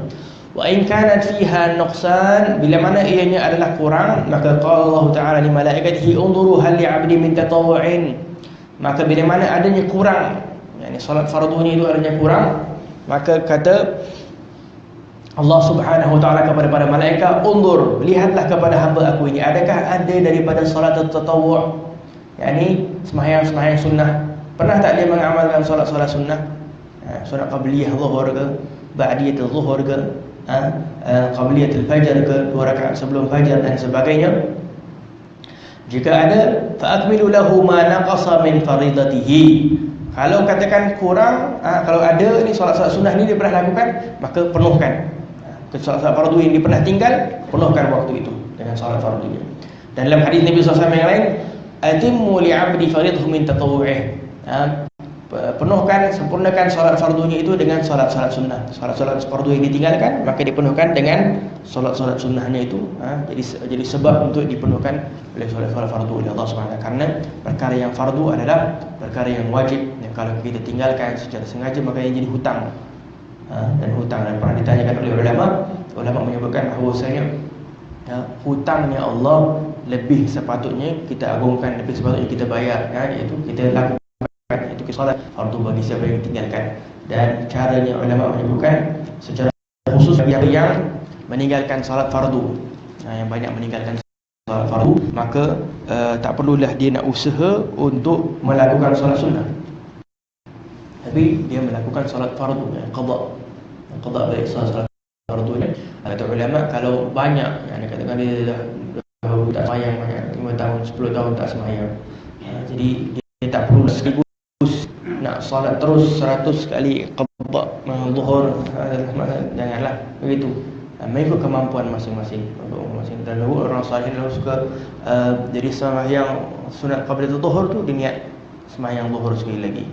Wa in kanat fiha nuqsan, bila mana ianya adalah kurang, maka qala Allah Taala li malaikatihi unzuru hal li 'abdi min tatawwu'in. Maka bila mana adanya kurang, yakni salat fardunya itu adanya kurang, maka kata Allah Subhanahu Wa Taala kepada para malaikat, unzur, lihatlah kepada hamba aku ini, adakah ada daripada salat tatawwu', yakni sembahyang sunnah. Pernah tak dia mengamalkan salat-salat sunnah? Solat qabliyah zuhur ke, ba'diyah zuhur ke, qabliyatul fajar ke, 2 rakaat sebelum fajar dan sebagainya. Jika ada, fa akmilu lahu ma naqasa min faridatihi. Kalau katakan kurang, kalau ada ni solat-solat sunnah ni dia pernah lakukan, maka penuhkan. Solat-solat fardu yang dia pernah tinggal, penuhkan waktu itu dengan solat fardunya. Dan dalam hadis Nabi SAW yang lain, atimmu li'abdi faridhu min tatawwu'ih. Penuhkan, sempurnakan solat fardunya itu dengan solat-solat sunnah. Solat-solat fardu yang ditinggalkan, maka dipenuhkan dengan solat-solat sunnahnya itu. Jadi sebab untuk dipenuhkan oleh solat-solat fardu oleh Allah SWT. Karena perkara yang fardu adalah perkara yang wajib, yang kalau kita tinggalkan secara sengaja maka yang jadi hutang. Dan hutang, dan pernah ditanyakan oleh ulama menyebutkan bahawasanya hutangnya Allah lebih sepatutnya kita agungkan, lebih sepatutnya kita bayar, iaitu kita lakukan itu solat fardu bagi siapa yang tinggalkan. Dan caranya ulama menyebutkan secara khusus yang meninggalkan solat fardu, yang banyak meninggalkan solat fardu, maka tak perlulah dia nak usaha untuk melakukan solat sunnah, tapi dia melakukan solat fardu, qada bagi solat fardu ni. Kata ulama, kalau banyak yang katakan dia dah tak sembahyang banyak, 5 tahun 10 tahun tak sembahyang, jadi dia tak perlu sekaligus nak solat terus 100 kali qada zuhur, janganlah begitu. Mengikut kemampuan masing-masing. Dan orang salih kalau suka jadi sembahyang sunat qabla zuhur tu dia niat sembahyang zuhur sekali lagi.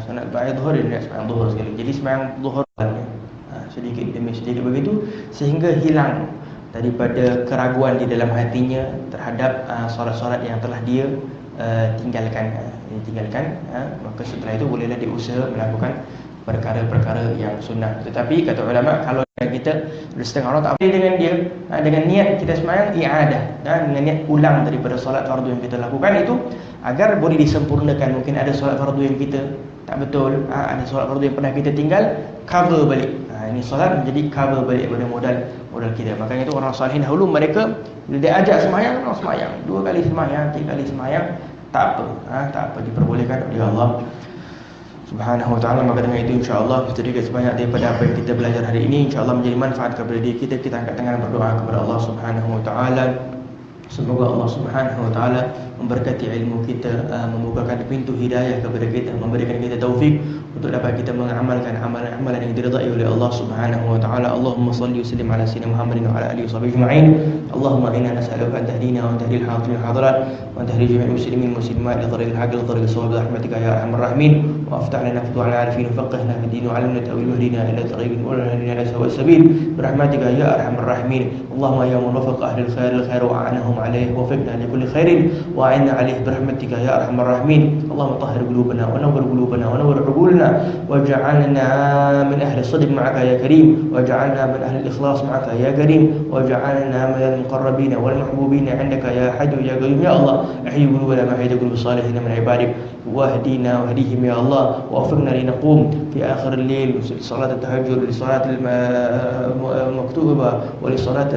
Sunat ba'da zuhur dia niat sembahyang zuhur sekali. Jadi sembahyang zuhur sedikit demi sedikit begitu sehingga hilang daripada keraguan di dalam hatinya terhadap solat-solat yang telah dia tinggalkan. Maka setelah itu bolehlah dia usaha melakukan perkara-perkara yang sunnah. Tetapi kata ulama, kalau kita setengah orang tak apa dengan dia, dengan niat kita sembahyang i'adah, dengan niat ulang daripada solat fardu yang kita lakukan itu agar boleh disempurnakan. Mungkin ada solat fardu yang kita tak betul, ada solat fardu yang pernah kita tinggal, cover balik. Ini solat menjadi cover balik pada modal kita. Makanya itu orang salihin dahulu mereka bila dia ajak semayang, orang semayang 2 kali semayang, 3 kali semayang, tak apa, tak apa, diperbolehkan oleh Allah Subhanahu wa ta'ala. Maka dengan itu insya-Allah sedikit sebanyak daripada apa yang kita belajar hari ini insya-Allah menjadi manfaat kepada diri kita. Kita angkat tangan berdoa kepada Allah Subhanahu wa ta'ala. Semoga Allah Subhanahu wa ta'ala memberkati ilmu kita, membukakan pintu hidayah kepada kita, memberikan kita taufik untuk dapat kita mengamalkan amalan-amalan yang diridai oleh Allah Subhanahu wa ta'ala. Allahumma salli wa sallim ala sayyidina Muhammadin wa ala alihi washabbihi ajma'in. Allahumma inna nas'aluka an tahdina wa tahdil hadirin hadirat wa tahdi jami'il muslimin muslimat li tariqil haqq li tariqis shawab bi rahmatika ya arhamar rahimin wa aftah lana futuhal arifin wa faqihna fid din wa 'allimna ta'wil wahdina ila tariqil mulahidin ila sawa'is sabil bi rahmatika ya arhamar rahimin. Allahumma ya muwaffiq ahli al-khair wa a'anahum عليه وفقنا لكل خير وأعنا عليه برحمتك يا أرحم الراحمين. اللهم طهر قلوبنا ونور قلوبنا ونور عقولنا واجعلنا من أهل الصدق معك يا كريم واجعلنا من أهل الإخلاص معك يا كريم واجعلنا من المقربين والمحبوبين عندك يا حي يا قيوم. يا الله أحيي قلوبنا ما أحييت قلوب الصالحين من عبادك واهدينا واهديهم يا الله ووفقنا لنقوم في آخر الليل لصلاة التهجد لصلاة المكتوبة ولصلاة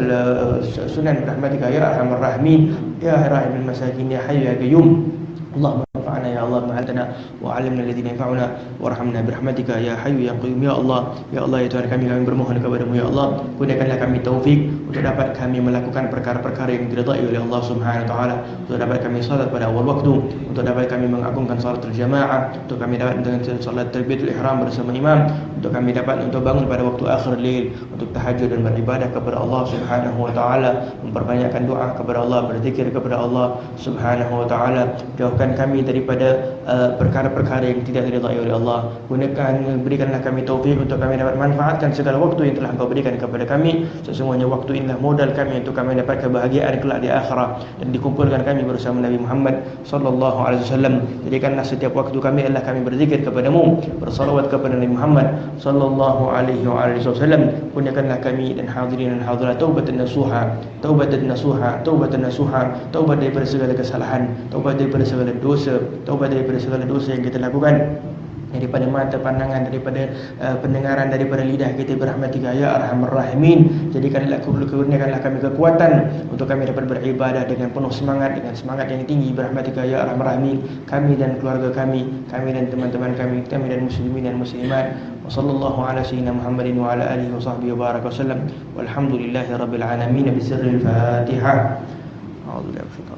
السنن برحمتك يا أرحم الراحمين يا راحم المساكين يا حي يا قيوم. اللهم انفعنا يا الله بما علمتنا وعلمنا الذين ينفعنا وارحمنا برحمتك يا حي يا قيوم. Ya Allah, ya Allah, ya Tuhan kami bermohon kepadamu ya Allah, kurniakanlah kami taufik untuk dapat kami melakukan perkara-perkara yang diridai oleh Allah Subhanahu wa taala, untuk dapat kami salat pada awal waktu, untuk dapat kami mengagungkan salat berjamaah, untuk kami dapat dengan salat takbiratul ihram bersama imam, untuk kami dapat untuk bangun pada waktu akhir lail untuk tahajud dan beribadah kepada Allah Subhanahu wa taala, memperbanyakkan doa kepada Allah, berzikir kepada Allah Subhanahu wa taala. Jauhkan kami daripada perkara-perkara yang tidak diridai oleh Allah. Berikanlah kami taufik untuk kami dapat manfaatkan segala waktu yang telah Engkau berikan kepada kami. Sesungguhnya waktu inilah modal kami untuk kami dapat kebahagiaan kelak di akhirat dan dikumpulkan kami bersama Nabi Muhammad sallallahu alaihi wasallam. Jadikanlah setiap waktu kami adalah kami berzikir kepadamu, bersalawat kepada Nabi Muhammad sallallahu alaihi wasallam. Kurniakanlah kami dan hadirin dan hadirat taubatan nasuha, taubatan nasuha, taubatan nasuha, taubat daripada segala kesalahan, taubat daripada segala dosa, taubat daripada segala dosa yang kita lakukan, daripada mata pandangan, daripada pendengaran, daripada lidah kita berahmatika ya arhamar rahimin. Jadikanlah kurniakanlah kami kekuatan untuk kami dapat beribadah dengan penuh semangat, dengan semangat yang tinggi berahmatika ya arhamar rahimin. Kami dan keluarga kami dan teman-teman kami dan muslimin dan muslimat. Wassallallahu ala sayyidina Muhammadin wa ala alihi wa sahbihi wa baraka wasallam. Walhamdulillahi rabbil alamin. Bisirril Fatihah. A'udzu billahi